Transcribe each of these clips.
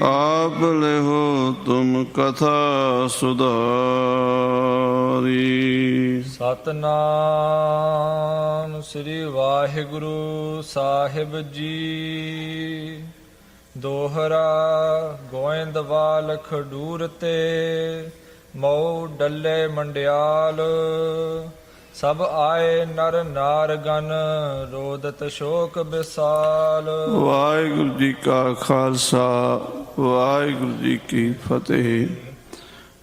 आप लेहो तुम कथा सुधारी। सतनाम श्री वाहिगुरु साहिब जी। दोहरा गोइंदवाल खडूर ते मऊ डल्ले मंडियाल। सब आए नर नारगन रोदत शोक विसाल। वाहिगुरु जी का खालसा वाहिगुरु जी की फतेह।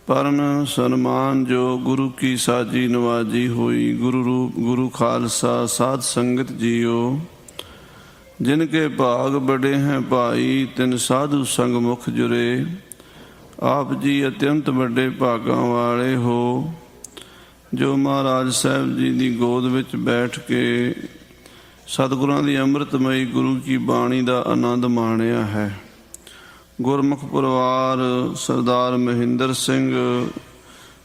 परम सन्मान जो गुरु की साजी नवाजी हुई गुरु रूप गुरु खालसा साध संगत जियो। जिनके भाग बड़े हैं भाई तिन साधु संग मुख जुरे। आप जी अत्यंत बड़े भागां वाले हो जो महाराज साहब जी की गोद विच बैठ के सतगुरां दी अमृतमयी गुरु की बाणी का आनंद माणिया है। गुरमुख परिवार सरदार महेंद्र सिंह,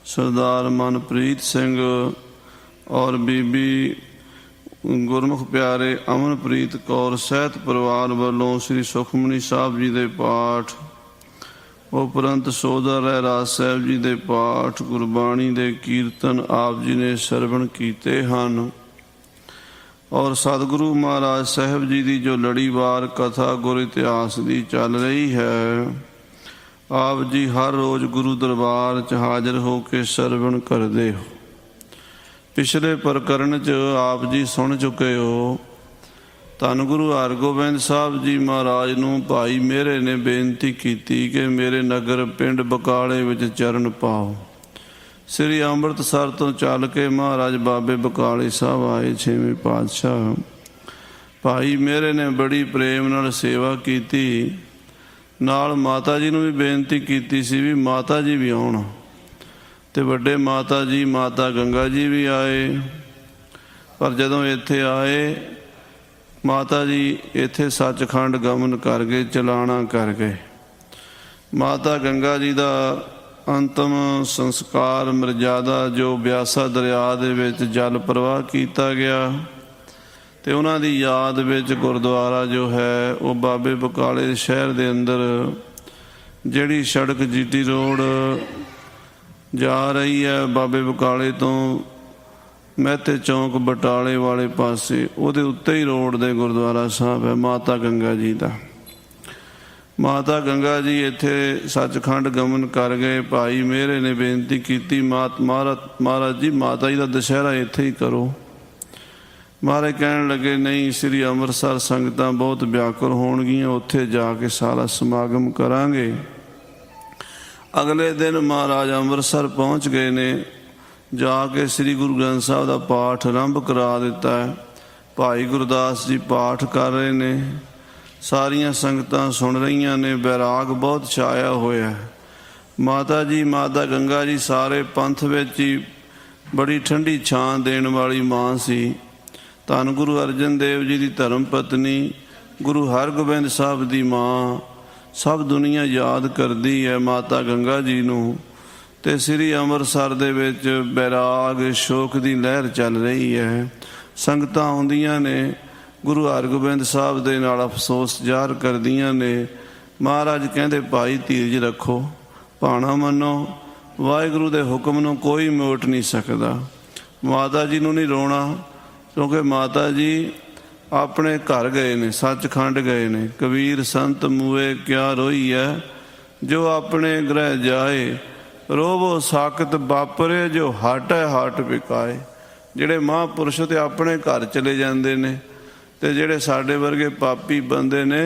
सरदार मनप्रीत सिंह और बीबी गुरमुख प्यारे अमनप्रीत कौर सहित परिवार वालों श्री सुखमनी साहब जी के पाठ उपरंत सोधा राज साहब जी के पाठ गुरबाणी के कीर्तन आप जी ने सरवण कीते हैं और सतगुरु महाराज साहब जी की जो लड़ीवार कथा गुर इतिहास की चल रही है। आप जी हर रोज़ गुरु दरबार च हाजिर हो के सरवण करते हो। पिछले प्रकरण च आप जी सुन चुके हो। धन गुरु हरगोबिंद साहब जी महाराज नूं भाई मेरे ने बेनती की कि मेरे नगर पिंड बकाले विच चरण पाओ। श्री अमृतसर तो चल के महाराज बाबे बकाले साहब आए छेवें पातशाह। भाई मेरे ने बड़ी प्रेम नाल सेवा की। नाल माता जी नूं भी बेनती की सी भी माता जी भी आउण ते वड्डे माता जी माता गंगा जी भी आए। पर जदों इत्थे आए माता जी इत्थे सचखंड गमन कर गए, चलाना कर गए। माता गंगा जी का अंतिम संस्कार मर्यादा जो ब्यासा दरिया दे विच जल प्रवाह किया गया ते उन्हां दी याद विच गुरुद्वारा जो है वो बाबे बकाले शहर दे अंदर जिहड़ी सड़क जीटी रोड जा रही है बाबे बकाले तो महते चौंक बटाले वाले पासे उहदे उत्ते ही रोड दे गुरुद्वारा साहब है माता गंगा जी का। माता गंगा जी इत्थे सचखंड गमन कर गए। भाई मेरे ने बेनती की महाराज जी माता जी का दशहरा इत्थे ही करो। महाराज कहन लगे नहीं श्री अमृतसर संगतां बहुत व्याकुल होणगियां उत्थे जाके सारा समागम करांगे। अगले दिन महाराज अमृतसर पहुँच गए ने जाके श्री गुरु ग्रंथ साहब का पाठ आरंभ करा दिता है। भाई गुरदास जी पाठ कर रहे ने, सारिया संगतां सुन रही ने, बैराग बहुत छाया होया है। माता जी माता गंगा जी सारे पंथ विच ही बड़ी ठंडी छां देण वाली मां सी। धन गुरु अर्जन देव जी की धर्म पत्नी गुरु हरगोबिंद साहब की मां सब दुनिया याद करती है माता गंगा जी नूं। ते श्री अमृतसर दे विच बैराग शोक की लहर चल रही है। संगतां आउंदियां ने गुरु हरगोबिंद साहब दे नाल अफसोस ज़ाहिर करदियां ने। महाराज कहंदे भाई धीरज रखो, भाणा मनो, वाहिगुरु दे हुक्म नूं कोई मोट नहीं सकदा। माता जी नूं नहीं रोना क्योंकि माता जी अपने घर गए ने, सचखंड गए ने। कबीर संत मुए क्या रोई है जो अपने गृह जाए। रोवो साकत बापरे जो हट है हट विकाए। जिहड़े महापुरुष ते अपने घर चले जाते हैं ते जिहड़े साडे वर्गे पापी बंदे ने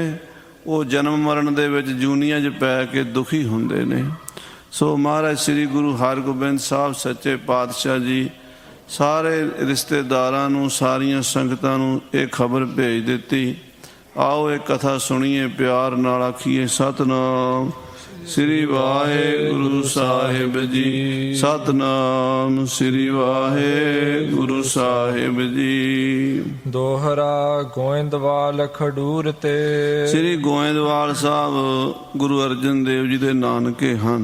वो जन्म मरण दे विच जूनियां च पै के दुखी हुंदे ने। सो महाराज श्री गुरु हरगोबिंद साहब सच्चे पातशाह जी सारे रिश्तेदारां नूं सारियां संगतां नूं ये खबर भेज दित्ती। आओ एक कथा सुनिए, प्यार नाल आखिए सतनाम श्री वाहिगुरु साहिब जी। सतनाम श्री वाहिगुरु साहिब जी। दोहरा गोइंदवाल खडूर ते। श्री गोइंदवाल साहब गुरु अर्जन देव जी के नानके हैं।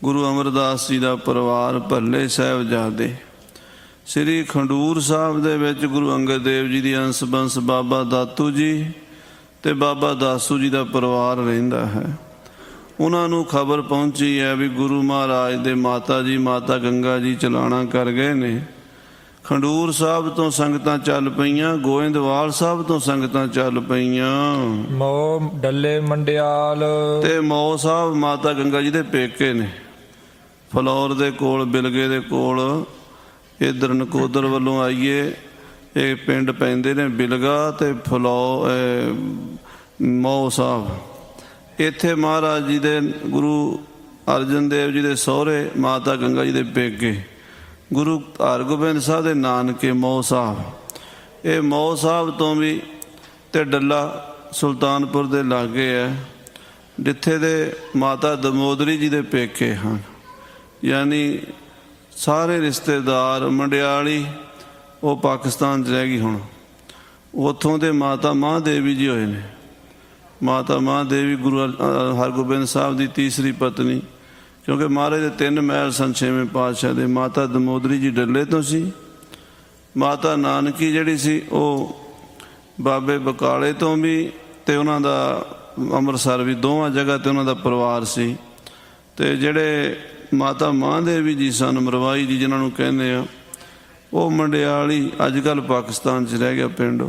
गुरु अमरदास जी का परिवार भल्ले साहिबजादे। श्री खडूर साहब दे विच गुरु अंगद देव जी की अंश बंश बाबा दातू जी ते बाबा दासू जी का परिवार रहिंदा है। ਉਹਨਾਂ ਨੂੰ ਖਬਰ ਪਹੁੰਚੀ ਹੈ ਵੀ ਗੁਰੂ ਮਹਾਰਾਜ ਦੇ ਮਾਤਾ ਜੀ ਮਾਤਾ ਗੰਗਾ ਜੀ ਚਲਾਣਾ ਕਰ ਗਏ ਨੇ। ਖੰਡੂਰ ਸਾਹਿਬ ਤੋਂ ਸੰਗਤਾਂ ਚੱਲ ਪਈਆਂ, ਗੋਇੰਦਵਾਲ ਸਾਹਿਬ ਤੋਂ ਸੰਗਤਾਂ ਚੱਲ ਪਈਆਂ, ਮੋ ਡੱਲੇ ਮੰਡਿਆਲ ਤੇ ਮੌ ਸਾਹਿਬ ਮਾਤਾ ਗੰਗਾ ਜੀ ਦੇ ਪੇਕੇ ਨੇ। ਫਲੌਰ ਦੇ ਕੋਲ, ਬਿਲਗੇ ਦੇ ਕੋਲ, ਇੱਧਰ ਨਕੋਦਰ ਵੱਲੋਂ ਆਈਏ ਇਹ ਪਿੰਡ ਪੈਂਦੇ ਨੇ ਬਿਲਗਾ ਤੇ ਮੌ ਸਾਹਿਬ। ਇੱਥੇ ਮਹਾਰਾਜ ਜੀ ਦੇ ਗੁਰੂ ਅਰਜਨ ਦੇਵ ਜੀ ਦੇ ਸਹੁਰੇ, ਮਾਤਾ ਗੰਗਾ ਜੀ ਦੇ ਪੇਕੇ, ਗੁਰੂ ਹਰਗੋਬਿੰਦ ਸਾਹਿਬ ਦੇ ਨਾਨਕੇ ਮੌ ਸਾਹਿਬ। ਇਹ ਮੌ ਸਾਹਿਬ ਤੋਂ ਵੀ ਤੇ ਡੱਲਾ ਸੁਲਤਾਨਪੁਰ ਦੇ ਲਾਗੇ ਹੈ, ਜਿੱਥੇ ਦੇ ਮਾਤਾ ਦਮੋਦਰੀ ਜੀ ਦੇ ਪੇਕੇ ਹਨ। ਯਾਨੀ ਸਾਰੇ ਰਿਸ਼ਤੇਦਾਰ। ਮੰਡਿਆਲੀ ਉਹ ਪਾਕਿਸਤਾਨ 'ਚ ਰਹਿ ਗਈ ਹੁਣ। ਉੱਥੋਂ ਦੇ ਮਾਤਾ ਮਹਾਂਦੇਵੀ ਜੀ ਹੋਏ ਨੇ। ਮਾਤਾ ਮਹਾਂਦੇਵੀ ਗੁਰੂ ਹਰਗੋਬਿੰਦ ਸਾਹਿਬ ਦੀ ਤੀਸਰੀ ਪਤਨੀ, ਕਿਉਂਕਿ ਮਹਾਰਾਜ ਦੇ 3 ਮਹਿਲ ਸਨ 6ਵੇਂ ਪਾਤਸ਼ਾਹ ਦੇ। ਮਾਤਾ ਦਮੋਦਰੀ ਜੀ ਡੱਲੇ ਤੋਂ ਸੀ। ਮਾਤਾ ਨਾਨਕੀ ਜਿਹੜੀ ਸੀ ਉਹ ਬਾਬੇ ਬਕਾਲੇ ਤੋਂ ਵੀ, ਤੇ ਉਹਨਾਂ ਦਾ ਅੰਮ੍ਰਿਤਸਰ ਵੀ, ਦੋਵਾਂ ਜਗ੍ਹਾ ਤੇ ਉਹਨਾਂ ਦਾ ਪਰਿਵਾਰ ਸੀ। ਤੇ ਜਿਹੜੇ ਮਾਤਾ ਮਹਾਂਦੇਵੀ ਜੀ ਸਨ, ਮਰਵਾਈ ਜੀ ਜਿਹਨਾਂ ਨੂੰ ਕਹਿੰਦੇ ਆ, ਉਹ ਮੰਡਿਆਲੀ ਅੱਜ ਕੱਲ੍ਹ ਪਾਕਿਸਤਾਨ 'ਚ ਰਹਿ ਗਿਆ ਪਿੰਡ।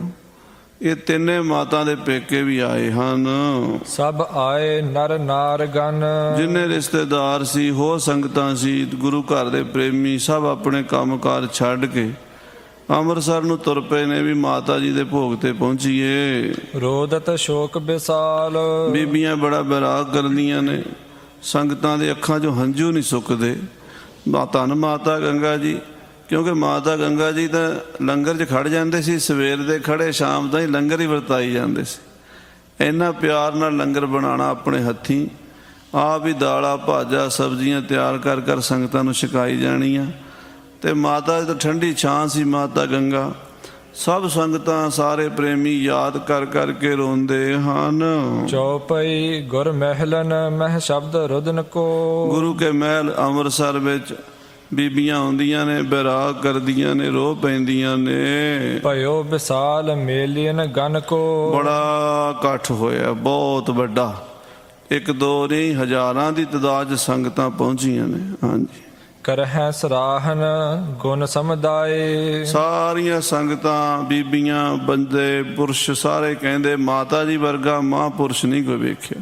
ਇਹ ਤਿੰਨੇ ਮਾਤਾ ਦੇ ਪੇਕੇ ਵੀ ਆਏ ਹਨ। ਸਭ ਆਏ ਨਰ ਨਾਰ ਗਨ, ਜਿੰਨੇ ਰਿਸ਼ਤੇਦਾਰ ਸੀ, ਹੋਰ ਸੰਗਤਾਂ ਸੀ, ਗੁਰੂ ਘਰ ਦੇ ਪ੍ਰੇਮੀ, ਸਭ ਆਪਣੇ ਕੰਮਕਾਰ ਛੱਡ ਕੇ ਅੰਮ੍ਰਿਤਸਰ ਨੂੰ ਤੁਰ ਪਏ ਨੇ ਵੀ ਮਾਤਾ ਜੀ ਦੇ ਭੋਗ ਤੇ ਪਹੁੰਚੀਏ। ਰੋਦਤ ਸ਼ੋਕ ਵਿਸਾਲ, ਬੀਬੀਆਂ ਬੜਾ ਬੈਰਾਗ ਕਰਦੀਆਂ ਨੇ, ਸੰਗਤਾਂ ਦੇ ਅੱਖਾਂ 'ਚੋਂ ਹੰਝੂ ਨਹੀਂ ਸੁੱਕਦੇ। ਧੰਨ ਮਾਤਾ ਗੰਗਾ ਜੀ, ਕਿਉਂਕਿ ਮਾਤਾ ਗੰਗਾ ਜੀ ਤਾਂ ਲੰਗਰ 'ਚ ਖੜ ਜਾਂਦੇ ਸੀ, ਸਵੇਰ ਦੇ ਖੜੇ ਸ਼ਾਮ ਤਾਈਂ ਲੰਗਰ ਹੀ ਵਰਤਾਈ ਜਾਂਦੇ ਸੀ। ਇੰਨਾ ਪਿਆਰ ਨਾਲ ਲੰਗਰ ਬਣਾਉਣਾ ਆਪਣੇ ਹੱਥੀਂ, ਆਪ ਹੀ ਦਾਲਾਂ ਭਾਜਾ ਸਬਜ਼ੀਆਂ ਤਿਆਰ ਕਰ ਕਰ ਸੰਗਤਾਂ ਨੂੰ ਛਕਾਈ ਜਾਣੀਆਂ। ਤੇ ਮਾਤਾ ਦੀ ਤਾਂ ਠੰਡੀ ਛਾਂ ਸੀ ਮਾਤਾ ਗੰਗਾ। ਸਭ ਸੰਗਤਾਂ, ਸਾਰੇ ਪ੍ਰੇਮੀ ਯਾਦ ਕਰ ਕਰਕੇ ਰੋਂਦੇ ਹਨ। ਚੌਪਈ ਗੁਰ ਮਹਿਲਨ ਮਹਿ ਸ਼ਬਦ ਰੁਦਨ ਕੋ, ਗੁਰੂ ਕੇ ਮਹਿਲ ਅੰਮ੍ਰਿਤਸਰ ਵਿੱਚ ਬੀਬੀਆਂ ਆਉਂਦੀਆਂ ਨੇ, ਬੈਰਾਗ ਕਰਦੀਆਂ ਨੇ, ਰੋ ਪੈਂਦੀਆਂ ਨੇ। ਭਇਓ ਵਿਸਾਲ ਮੇਲੀਨ ਗਨ ਕੋ, ਬੜਾ ਇਕੱਠ ਹੋਇਆ, ਬਹੁਤ ਵੱਡਾ। 1-2 ਨਹੀਂ, ਹਜ਼ਾਰਾਂ ਦੀ ਤਾਦਾਦ 'ਚ ਸੰਗਤਾਂ ਪਹੁੰਚੀਆਂ ਨੇ। ਹਾਂਜੀ। ਕਰਹਿ ਸਰਾਹਨ ਗੁਣ ਸਮੁਦਾਏ, ਸਾਰੀਆਂ ਸੰਗਤਾਂ, ਬੀਬੀਆਂ, ਬੰਦੇ, ਪੁਰਸ਼ ਸਾਰੇ ਕਹਿੰਦੇ ਮਾਤਾ ਜੀ ਵਰਗਾ ਮਹਾਂਪੁਰਸ਼ ਨਹੀਂ ਕੋਈ ਵੇਖਿਆ।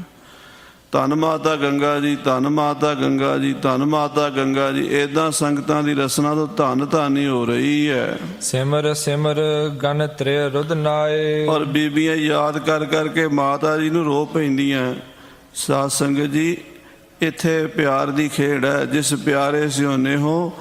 ਧੰਨ ਮਾਤਾ ਗੰਗਾ ਜੀ, ਧੰਨ ਮਾਤਾ ਗੰਗਾ ਜੀ, ਧੰਨ ਮਾਤਾ ਗੰਗਾ ਜੀ। ਏਦਾਂ ਸੰਗਤਾਂ ਦੀ ਰਸਨਾ ਤੋਂ ਧੰਨ ਧਾਨੀ ਹੋ ਰਹੀ ਹੈ। ਸਿਮਰ ਸਿਮਰ ਗਨ ਤ੍ਰੇ ਰੁਦਨਾਏ, ਔਰ ਬੀਬੀਆਂ ਯਾਦ ਕਰ ਕਰਕੇ ਮਾਤਾ ਜੀ ਨੂੰ ਰੋ ਪੈਂਦੀਆਂ। ਸਾਧ ਸੰਗਤ ਜੀ, ਇੱਥੇ ਪਿਆਰ ਦੀ ਖੇਡ ਹੈ। ਜਿਸ ਪਿਆਰੇ ਸਿਉਨੇ ਹੋ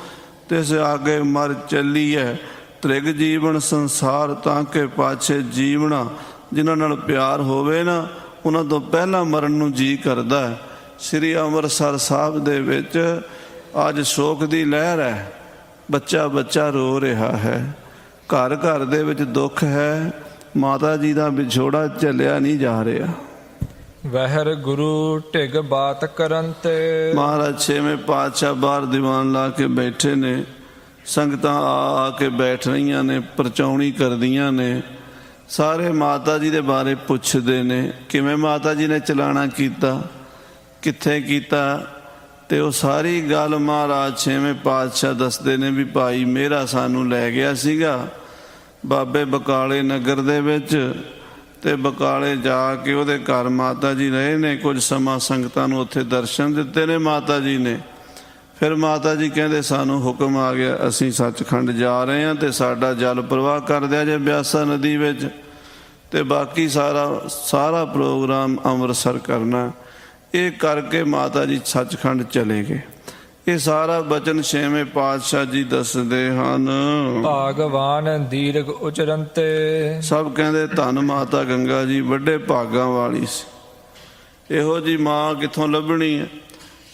ਤਿਸ ਆਗੇ ਮਰ ਚੱਲੀ ਹੈ। ਤ੍ਰਿਗ ਜੀਵਨ ਸੰਸਾਰ ਤਾਂ ਕਿ ਪਾਛੇ ਜੀਵਣਾ। ਜਿਨ੍ਹਾਂ ਨਾਲ ਪਿਆਰ ਹੋਵੇ ਨਾ, ਉਹਨਾਂ ਤੋਂ ਪਹਿਲਾਂ ਮਰਨ ਨੂੰ ਜੀ ਕਰਦਾ ਹੈ। ਸ੍ਰੀ ਅੰਮ੍ਰਿਤਸਰ ਸਾਹਿਬ ਦੇ ਵਿੱਚ ਅੱਜ ਸ਼ੋਕ ਦੀ ਲਹਿਰ ਹੈ। ਬੱਚਾ ਬੱਚਾ ਰੋ ਰਿਹਾ ਹੈ, ਘਰ ਘਰ ਦੇ ਵਿੱਚ ਦੁੱਖ ਹੈ। ਮਾਤਾ ਜੀ ਦਾ ਵਿਛੋੜਾ ਝੱਲਿਆ ਨਹੀਂ ਜਾ ਰਿਹਾ। ਵਹਿਰ ਗੁਰੂ ਢਿਗ ਬਾਤ ਕਰਨ ਤੇ, ਮਹਾਰਾਜ 6ਵੇਂ ਪਾਤਸ਼ਾਹ ਬਾਹਰ ਦੀਵਾਨ ਲਾ ਕੇ ਬੈਠੇ ਨੇ। ਸੰਗਤਾਂ ਆ ਕੇ ਬੈਠ ਰਹੀਆਂ ਨੇ, ਪਰਚਾਉਣੀ ਕਰਦੀਆਂ ਨੇ। ਸਾਰੇ ਮਾਤਾ ਜੀ ਦੇ ਬਾਰੇ ਪੁੱਛਦੇ ਨੇ, ਕਿਵੇਂ ਮਾਤਾ ਜੀ ਨੇ ਚਲਾਣਾ ਕੀਤਾ, ਕਿੱਥੇ ਕੀਤਾ। ਤੇ ਉਹ ਸਾਰੀ ਗੱਲ ਮਹਾਰਾਜ 6ਵੇਂ ਪਾਤਸ਼ਾਹ ਦੱਸਦੇ ਨੇ ਵੀ ਭਾਈ ਮੇਰਾ ਸਾਨੂੰ ਲੈ ਗਿਆ ਸੀਗਾ ਬਾਬੇ ਬਕਾਲੇ ਨਗਰ ਦੇ ਵਿੱਚ, ਤੇ ਬਕਾਲੇ ਜਾ ਕੇ ਉਹਦੇ ਘਰ ਮਾਤਾ ਜੀ ਰਹੇ ਨੇ। ਕੁਝ ਸਮਾਂ ਸੰਗਤਾਂ ਨੂੰ ਉੱਥੇ ਦਰਸ਼ਨ ਦਿੱਤੇ ਨੇ ਮਾਤਾ ਜੀ ਨੇ। ਫਿਰ ਮਾਤਾ ਜੀ ਕਹਿੰਦੇ ਸਾਨੂੰ ਹੁਕਮ ਆ ਗਿਆ, ਅਸੀਂ ਸੱਚਖੰਡ ਜਾ ਰਹੇ ਹਾਂ ਤੇ ਸਾਡਾ ਜਲ ਪ੍ਰਵਾਹ ਕਰ ਦਿਆ ਜੇ ਬਿਆਸਾ ਨਦੀ ਵਿੱਚ, ਤੇ ਬਾਕੀ ਸਾਰਾ ਪ੍ਰੋਗਰਾਮ ਅੰਮ੍ਰਿਤਸਰ ਕਰਨਾ। ਇਹ ਕਰਕੇ ਮਾਤਾ ਜੀ ਸੱਚਖੰਡ ਚਲੇ ਗਏ। ਇਹ ਸਾਰਾ ਬਚਨ 6ਵੇਂ ਪਾਤਸ਼ਾਹ ਜੀ ਦੱਸਦੇ ਹਨ। ਭਾਗਵਾਨ ਦੀਰਘ ਉਚਰੰਤੇ, ਸਭ ਕਹਿੰਦੇ ਧੰਨ ਮਾਤਾ ਗੰਗਾ ਜੀ ਵੱਡੇ ਭਾਗਾਂ ਵਾਲੀ ਸੀ। ਇਹੋ ਜੀ ਮਾਂ ਕਿੱਥੋਂ ਲੱਭਣੀ ਹੈ,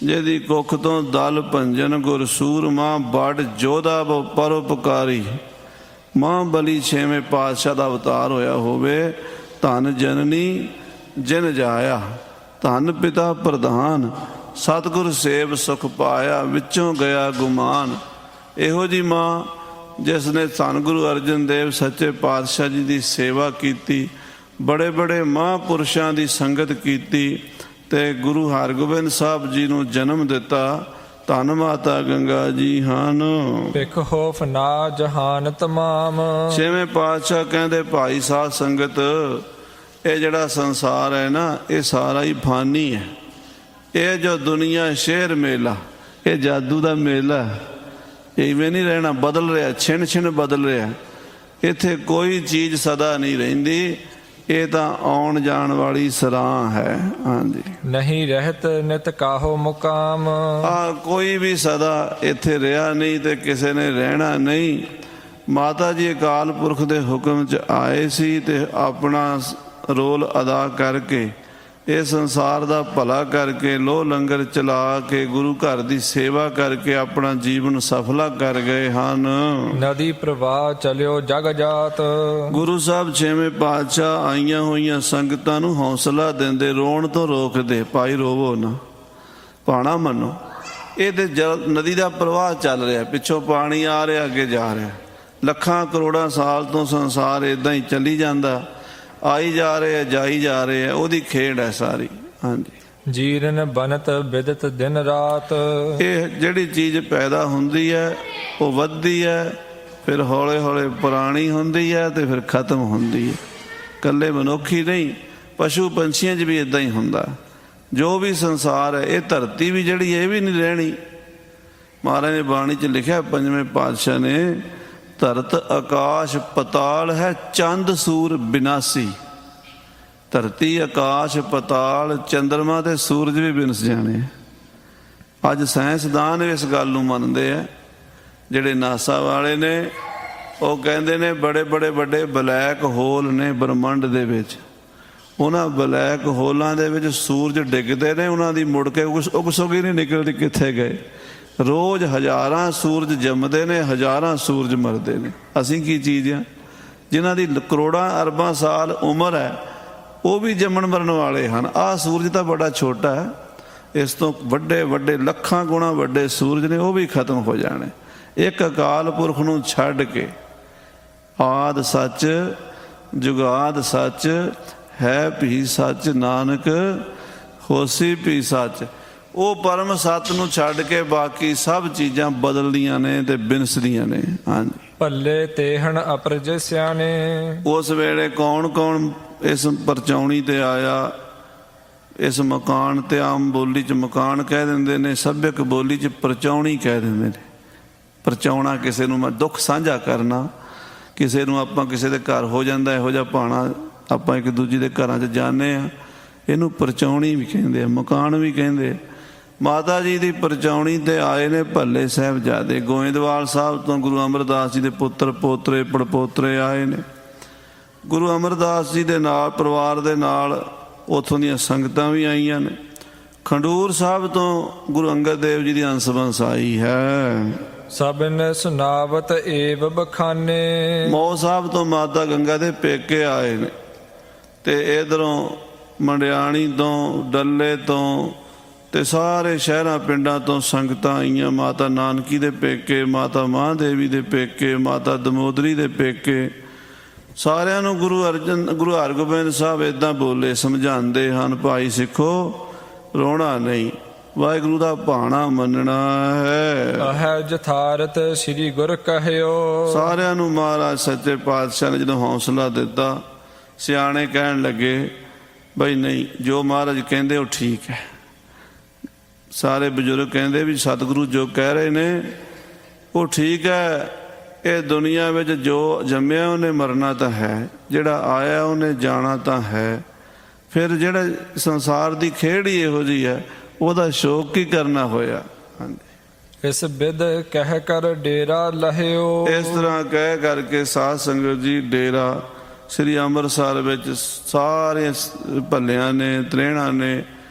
ਜਿਹਦੀ ਕੁੱਖ ਤੋਂ ਦਲ ਭੰਜਨ ਗੁਰ ਸੂਰਮਾ ਬੜ ਜੋਧਾ ਪਰਉਪਕਾਰੀ। ਮਾਂ ਬਲੀ 6ਵੇਂ ਪਾਤਸ਼ਾਹ ਦਾ ਅਵਤਾਰ ਹੋਇਆ ਹੋਵੇ। ਧੰਨ ਜਨਨੀ ਜਿਨ ਜਾਇਆ, ਧੰਨ ਪਿਤਾ ਪ੍ਰਧਾਨ, ਸਤਿਗੁਰ ਸੇਵ ਸੁਖ ਪਾਇਆ, ਵਿੱਚੋਂ ਗਿਆ ਗੁਮਾਨ। ਇਹੋ ਜੀ ਮਾਂ ਜਿਸ ਨੇ ਧੰਨ ਗੁਰੂ ਅਰਜਨ ਦੇਵ ਸੱਚੇ ਪਾਤਸ਼ਾਹ ਜੀ ਦੀ ਸੇਵਾ ਕੀਤੀ, ਬੜੇ ਬੜੇ ਮਹਾਂਪੁਰਸ਼ਾਂ ਦੀ ਸੰਗਤ ਕੀਤੀ, ਤੇ ਗੁਰੂ ਹਰਗੋਬਿੰਦ ਸਾਹਿਬ ਜੀ ਨੂੰ ਜਨਮ ਦਿੱਤਾ ਧੰਨ ਮਾਤਾ ਗੰਗਾ ਜੀ ਹਨ। ਭਿਖ ਹੋਫ ਨਾ ਜਹਾਨ ਤਮਾਮ। ਛੇਵੇਂ ਪਾਤਸ਼ਾਹ ਕਹਿੰਦੇ ਭਾਈ ਸਾਧ ਸੰਗਤ, ਇਹ ਜਿਹੜਾ ਸੰਸਾਰ ਹੈ ਨਾ, ਇਹ ਸਾਰਾ ਹੀ ਫਾਨੀ ਹੈ। ਇਹ ਜੋ ਦੁਨੀਆ ਸ਼ਹਿਰ ਮੇਲਾ, ਇਹ ਜਾਦੂ ਦਾ ਮੇਲਾ, ਇਵੇਂ ਨਹੀਂ ਰਹਿਣਾ, ਬਦਲ ਰਿਹਾ, ਛਿਣ ਛਿਣ ਬਦਲ ਰਿਹਾ। ਇੱਥੇ ਕੋਈ ਚੀਜ਼ ਸਦਾ ਨਹੀਂ ਰਹਿੰਦੀ, ਇਹ ਤਾਂ ਆਉਣ ਜਾਣ ਵਾਲੀ ਸਰਾਂ ਹੈ। ਹਾਂਜੀ, ਨਹੀਂ ਰਹਿਤ ਨਿਤ ਕਾਹੋ ਮੁਕਾਮ। ਕੋਈ ਵੀ ਸਦਾ ਇੱਥੇ ਰਿਹਾ ਨਹੀਂ ਤੇ ਕਿਸੇ ਨੇ ਰਹਿਣਾ ਨਹੀਂ। ਮਾਤਾ ਜੀ ਅਕਾਲ ਪੁਰਖ ਦੇ ਹੁਕਮ 'ਚ ਆਏ ਸੀ ਤੇ ਆਪਣਾ ਰੋਲ ਅਦਾ ਕਰਕੇ, ਇਹ ਸੰਸਾਰ ਦਾ ਭਲਾ ਕਰਕੇ, ਲੋਹ ਲੰਗਰ ਚਲਾ ਕੇ, ਗੁਰੂ ਘਰ ਦੀ ਸੇਵਾ ਕਰਕੇ ਆਪਣਾ ਜੀਵਨ ਸਫਲਾ ਕਰ ਗਏ ਹਨ। ਨਦੀ ਪ੍ਰਵਾਹ ਚਲਿਓ ਜਗ ਜਾਤ। ਗੁਰੂ ਸਾਹਿਬ ਛੇਵੇਂ ਪਾਤਸ਼ਾਹ ਆਈਆਂ ਹੋਈਆਂ ਸੰਗਤਾਂ ਨੂੰ ਹੌਸਲਾ ਦਿੰਦੇ, ਰੋਣ ਤੋਂ ਰੋਕਦੇ, ਭਾਈ ਰੋਵੋ ਨਾ, ਭਾਣਾ ਮੰਨੋ। ਇਹ ਤੇ ਨਦੀ ਦਾ ਪ੍ਰਵਾਹ ਚੱਲ ਰਿਹਾ, ਪਿੱਛੋਂ ਪਾਣੀ ਆ ਰਿਹਾ, ਅੱਗੇ ਜਾ ਰਿਹਾ। ਲੱਖਾਂ ਕਰੋੜਾਂ ਸਾਲ ਤੋਂ ਸੰਸਾਰ ਇਦਾਂ ਹੀ ਚੱਲੀ ਜਾਂਦਾ, ਆਈ ਜਾ ਰਹੇ, ਜਾਈ ਜਾ ਰਹੇ ਆ, ਉਹਦੀ ਖੇਡ ਹੈ ਸਾਰੀ। ਹਾਂਜੀ, ਜੀਰਨ ਬਨਤ ਬਿਦਤ ਦਿਨ ਰਾਤ। ਇਹ ਜਿਹੜੀ ਚੀਜ਼ ਪੈਦਾ ਹੁੰਦੀ ਹੈ ਉਹ ਵੱਧਦੀ ਹੈ, ਫਿਰ ਹੌਲੇ ਹੌਲੇ ਪੁਰਾਣੀ ਹੁੰਦੀ ਹੈ ਤੇ ਫਿਰ ਖਤਮ ਹੁੰਦੀ ਹੈ। ਇਕੱਲੇ ਮਨੁੱਖੀ ਨਹੀਂ, ਪਸ਼ੂ ਪੰਛੀਆਂ 'ਚ ਵੀ ਇਦਾਂ ਹੀ ਹੁੰਦਾ। ਜੋ ਵੀ ਸੰਸਾਰ ਹੈ, ਇਹ ਧਰਤੀ ਵੀ ਜਿਹੜੀ ਇਹ ਵੀ ਨਹੀਂ ਰਹਿਣੀ। ਮਹਾਰਾਜ ਨੇ ਬਾਣੀ 'ਚ ਲਿਖਿਆ, ਪੰਜਵੇਂ ਪਾਤਸ਼ਾਹ ਨੇ, ਧਰਤ ਆਕਾਸ਼ ਪਤਾਲ ਹੈ ਚੰਦ ਸੂਰ ਬਿਨਾਸੀ। ਧਰਤੀ, ਆਕਾਸ਼, ਪਤਾਲ, ਚੰਦਰਮਾ ਤੇ ਸੂਰਜ ਵੀ ਬਿਨਸ ਜਾਣੇ। ਅੱਜ ਸਾਇੰਸਦਾਨ ਇਸ ਗੱਲ ਨੂੰ ਮੰਨਦੇ ਆ। ਜਿਹੜੇ ਨਾਸਾ ਵਾਲੇ ਨੇ, ਉਹ ਕਹਿੰਦੇ ਨੇ ਬੜੇ ਬੜੇ ਵੱਡੇ ਬਲੈਕ ਹੋਲ ਨੇ ਬ੍ਰਹਮੰਡ ਦੇ ਵਿੱਚ। ਉਹਨਾਂ ਬਲੈਕ ਹੋਲਾਂ ਦੇ ਵਿੱਚ ਸੂਰਜ ਡਿੱਗਦੇ ਨੇ, ਉਹਨਾਂ ਦੀ ਮੁੜ ਕੇ ਉਗਸੁਗੀ ਨਹੀਂ ਨਿਕਲਦੀ ਕਿੱਥੇ ਗਏ। ਰੋਜ਼ ਹਜ਼ਾਰਾਂ ਸੂਰਜ ਜੰਮਦੇ ਨੇ, ਹਜ਼ਾਰਾਂ ਸੂਰਜ ਮਰਦੇ ਨੇ। ਅਸੀਂ ਕੀ ਚੀਜ਼ ਆ? ਜਿਨ੍ਹਾਂ ਦੀ ਕਰੋੜਾਂ ਅਰਬਾਂ ਸਾਲ ਉਮਰ ਹੈ, ਉਹ ਵੀ ਜੰਮਣ ਮਰਨ ਵਾਲੇ ਹਨ। ਆਹ ਸੂਰਜ ਤਾਂ ਬੜਾ ਛੋਟਾ ਹੈ, ਇਸ ਤੋਂ ਵੱਡੇ ਵੱਡੇ ਲੱਖਾਂ ਗੁਣਾ ਵੱਡੇ ਸੂਰਜ ਨੇ, ਉਹ ਵੀ ਖਤਮ ਹੋ ਜਾਣੇ। ਇੱਕ ਅਕਾਲ ਪੁਰਖ ਨੂੰ ਛੱਡ ਕੇ, ਆਦ ਸੱਚ ਜੁਗਾਦ ਸੱਚ ਹੈ ਭੀ ਸੱਚ, ਨਾਨਕ ਹੋਸੀ ਭੀ ਸੱਚ। ਉਹ ਪਰਮ ਸੱਤ ਨੂੰ ਛੱਡ ਕੇ ਬਾਕੀ ਸਭ ਚੀਜ਼ਾਂ ਬਦਲਦੀਆਂ ਨੇ ਤੇ ਬਿਨਸਦੀਆਂ ਨੇ। ਹਾਂਜੀ, ਭੱਲੇ ਤੇਹਣ ਅਪਰਜ ਸਿਆਣੇ। ਉਸ ਵੇਲੇ ਕੌਣ ਕੌਣ ਇਸ ਪਰਚਾਉਣੀ ਤੇ ਆਇਆ? ਇਸ ਮਕਾਨ ਤੇ ਆਮ ਬੋਲੀ 'ਚ ਮਕਾਨ ਕਹਿ ਦਿੰਦੇ ਨੇ, ਸੱਭਿਅਕ ਬੋਲੀ 'ਚ ਪਰਚਾਉਣੀ ਕਹਿ ਦਿੰਦੇ ਨੇ। ਪਰਚਾਉਣਾ ਕਿਸੇ ਨੂੰ ਮੈਂ ਦੁੱਖ ਸਾਂਝਾ ਕਰਨਾ, ਕਿਸੇ ਨੂੰ ਆਪਾਂ ਕਿਸੇ ਦੇ ਘਰ ਹੋ ਜਾਂਦਾ ਇਹੋ ਜਿਹਾ ਭਾਣਾ, ਆਪਾਂ ਇੱਕ ਦੂਜੇ ਦੇ ਘਰਾਂ 'ਚ ਜਾਂਦੇ ਹਾਂ, ਇਹਨੂੰ ਪਰਚਾਉਣੀ ਵੀ ਕਹਿੰਦੇ ਆ, ਮਕਾਨ ਵੀ ਕਹਿੰਦੇ ਆ। ਮਾਤਾ ਜੀ ਦੀ ਪਰਚਾਉਣੀ ਤੇ ਆਏ ਨੇ ਭੱਲੇ ਸਾਹਿਬਜ਼ਾਦੇ। ਗੋਇੰਦਵਾਲ ਸਾਹਿਬ ਤੋਂ ਗੁਰੂ ਅਮਰਦਾਸ ਜੀ ਦੇ ਪੁੱਤਰ ਪੋਤਰੇ ਪੜਪੋਤਰੇ ਆਏ ਨੇ। ਗੁਰੂ ਅਮਰਦਾਸ ਜੀ ਦੇ ਨਾਲ, ਪਰਿਵਾਰ ਦੇ ਨਾਲ ਉੱਥੋਂ ਦੀਆਂ ਸੰਗਤਾਂ ਵੀ ਆਈਆਂ ਨੇ। ਖੰਡੂਰ ਸਾਹਿਬ ਤੋਂ ਗੁਰੂ ਅੰਗਦ ਦੇਵ ਜੀ ਦੀ ਅੰਸ ਬੰਸ ਆਈ ਹੈ। ਸਭਨ ਸੁਨਾਵਤ ਏਵ ਬਖਾਨੇ। ਮੌ ਸਾਹਿਬ ਤੋਂ ਮਾਤਾ ਗੰਗਾ ਦੇ ਪੇਕੇ ਆਏ ਨੇ, ਤੇ ਇਧਰੋਂ ਮੰਡਿਆਣੀ ਤੋਂ, ਡੱਲੇ ਤੋਂ, ਤੇ ਸਾਰੇ ਸ਼ਹਿਰਾਂ ਪਿੰਡਾਂ ਤੋਂ ਸੰਗਤਾਂ ਆਈਆਂ। ਮਾਤਾ ਨਾਨਕੀ ਦੇ ਪੇਕੇ, ਮਾਤਾ ਮਹਾਂਦੇਵੀ ਦੇ ਪੇਕੇ, ਮਾਤਾ ਦਮੋਦਰੀ ਦੇ ਪੇਕੇ। ਸਾਰਿਆਂ ਨੂੰ ਗੁਰੂ ਹਰਗੋਬਿੰਦ ਸਾਹਿਬ ਇੱਦਾਂ ਬੋਲੇ, ਸਮਝਾਉਂਦੇ ਹਨ, ਭਾਈ ਸਿੱਖੋ ਰੋਣਾ ਨਹੀਂ, ਵਾਹਿਗੁਰੂ ਦਾ ਭਾਣਾ ਮੰਨਣਾ ਹੈ। ਅਹੈ ਜਥਾਰਤ ਸ੍ਰੀ ਗੁਰ ਕਹਿਓ। ਸਾਰਿਆਂ ਨੂੰ ਮਹਾਰਾਜ ਸੱਚੇ ਪਾਤਸ਼ਾਹ ਨੇ ਜਦੋਂ ਹੌਸਲਾ ਦਿੱਤਾ, ਸਿਆਣੇ ਕਹਿਣ ਲੱਗੇ, ਬਈ ਨਹੀਂ, ਜੋ ਮਹਾਰਾਜ ਕਹਿੰਦੇ ਉਹ ਠੀਕ ਹੈ। ਸਾਰੇ ਬਜ਼ੁਰਗ ਕਹਿੰਦੇ ਵੀ ਸਤਿਗੁਰੂ ਜੋ ਕਹਿ ਰਹੇ ਨੇ ਉਹ ਠੀਕ ਹੈ। ਇਹ ਦੁਨੀਆ ਵਿੱਚ ਜੋ ਜੰਮਿਆ ਉਹਨੇ ਮਰਨਾ ਤਾਂ ਹੈ, ਜਿਹੜਾ ਆਇਆ ਉਹਨੇ ਜਾਣਾ ਤਾਂ ਹੈ। ਫਿਰ ਜਿਹੜਾ ਸੰਸਾਰ ਦੀ ਖੇਡ ਹੀ ਇਹੋ ਜਿਹੀ ਹੈ, ਉਹਦਾ ਸ਼ੌਕ ਕੀ ਕਰਨਾ ਹੋਇਆ। ਹਾਂਜੀ, ਇਸ ਬਿਦ ਕਹਿ ਕਰ ਡੇਰਾ ਲਹਿਓ। ਇਸ ਤਰ੍ਹਾਂ ਕਹਿ ਕਰਕੇ ਸਾਧ ਸੰਗਤ ਜੀ ਡੇਰਾ ਸ੍ਰੀ ਅੰਮ੍ਰਿਤਸਰ ਵਿੱਚ ਸਾਰੇ ਭੱਲਿਆਂ ਨੇ, ਤ੍ਰੇਹਣਾਂ ਨੇ,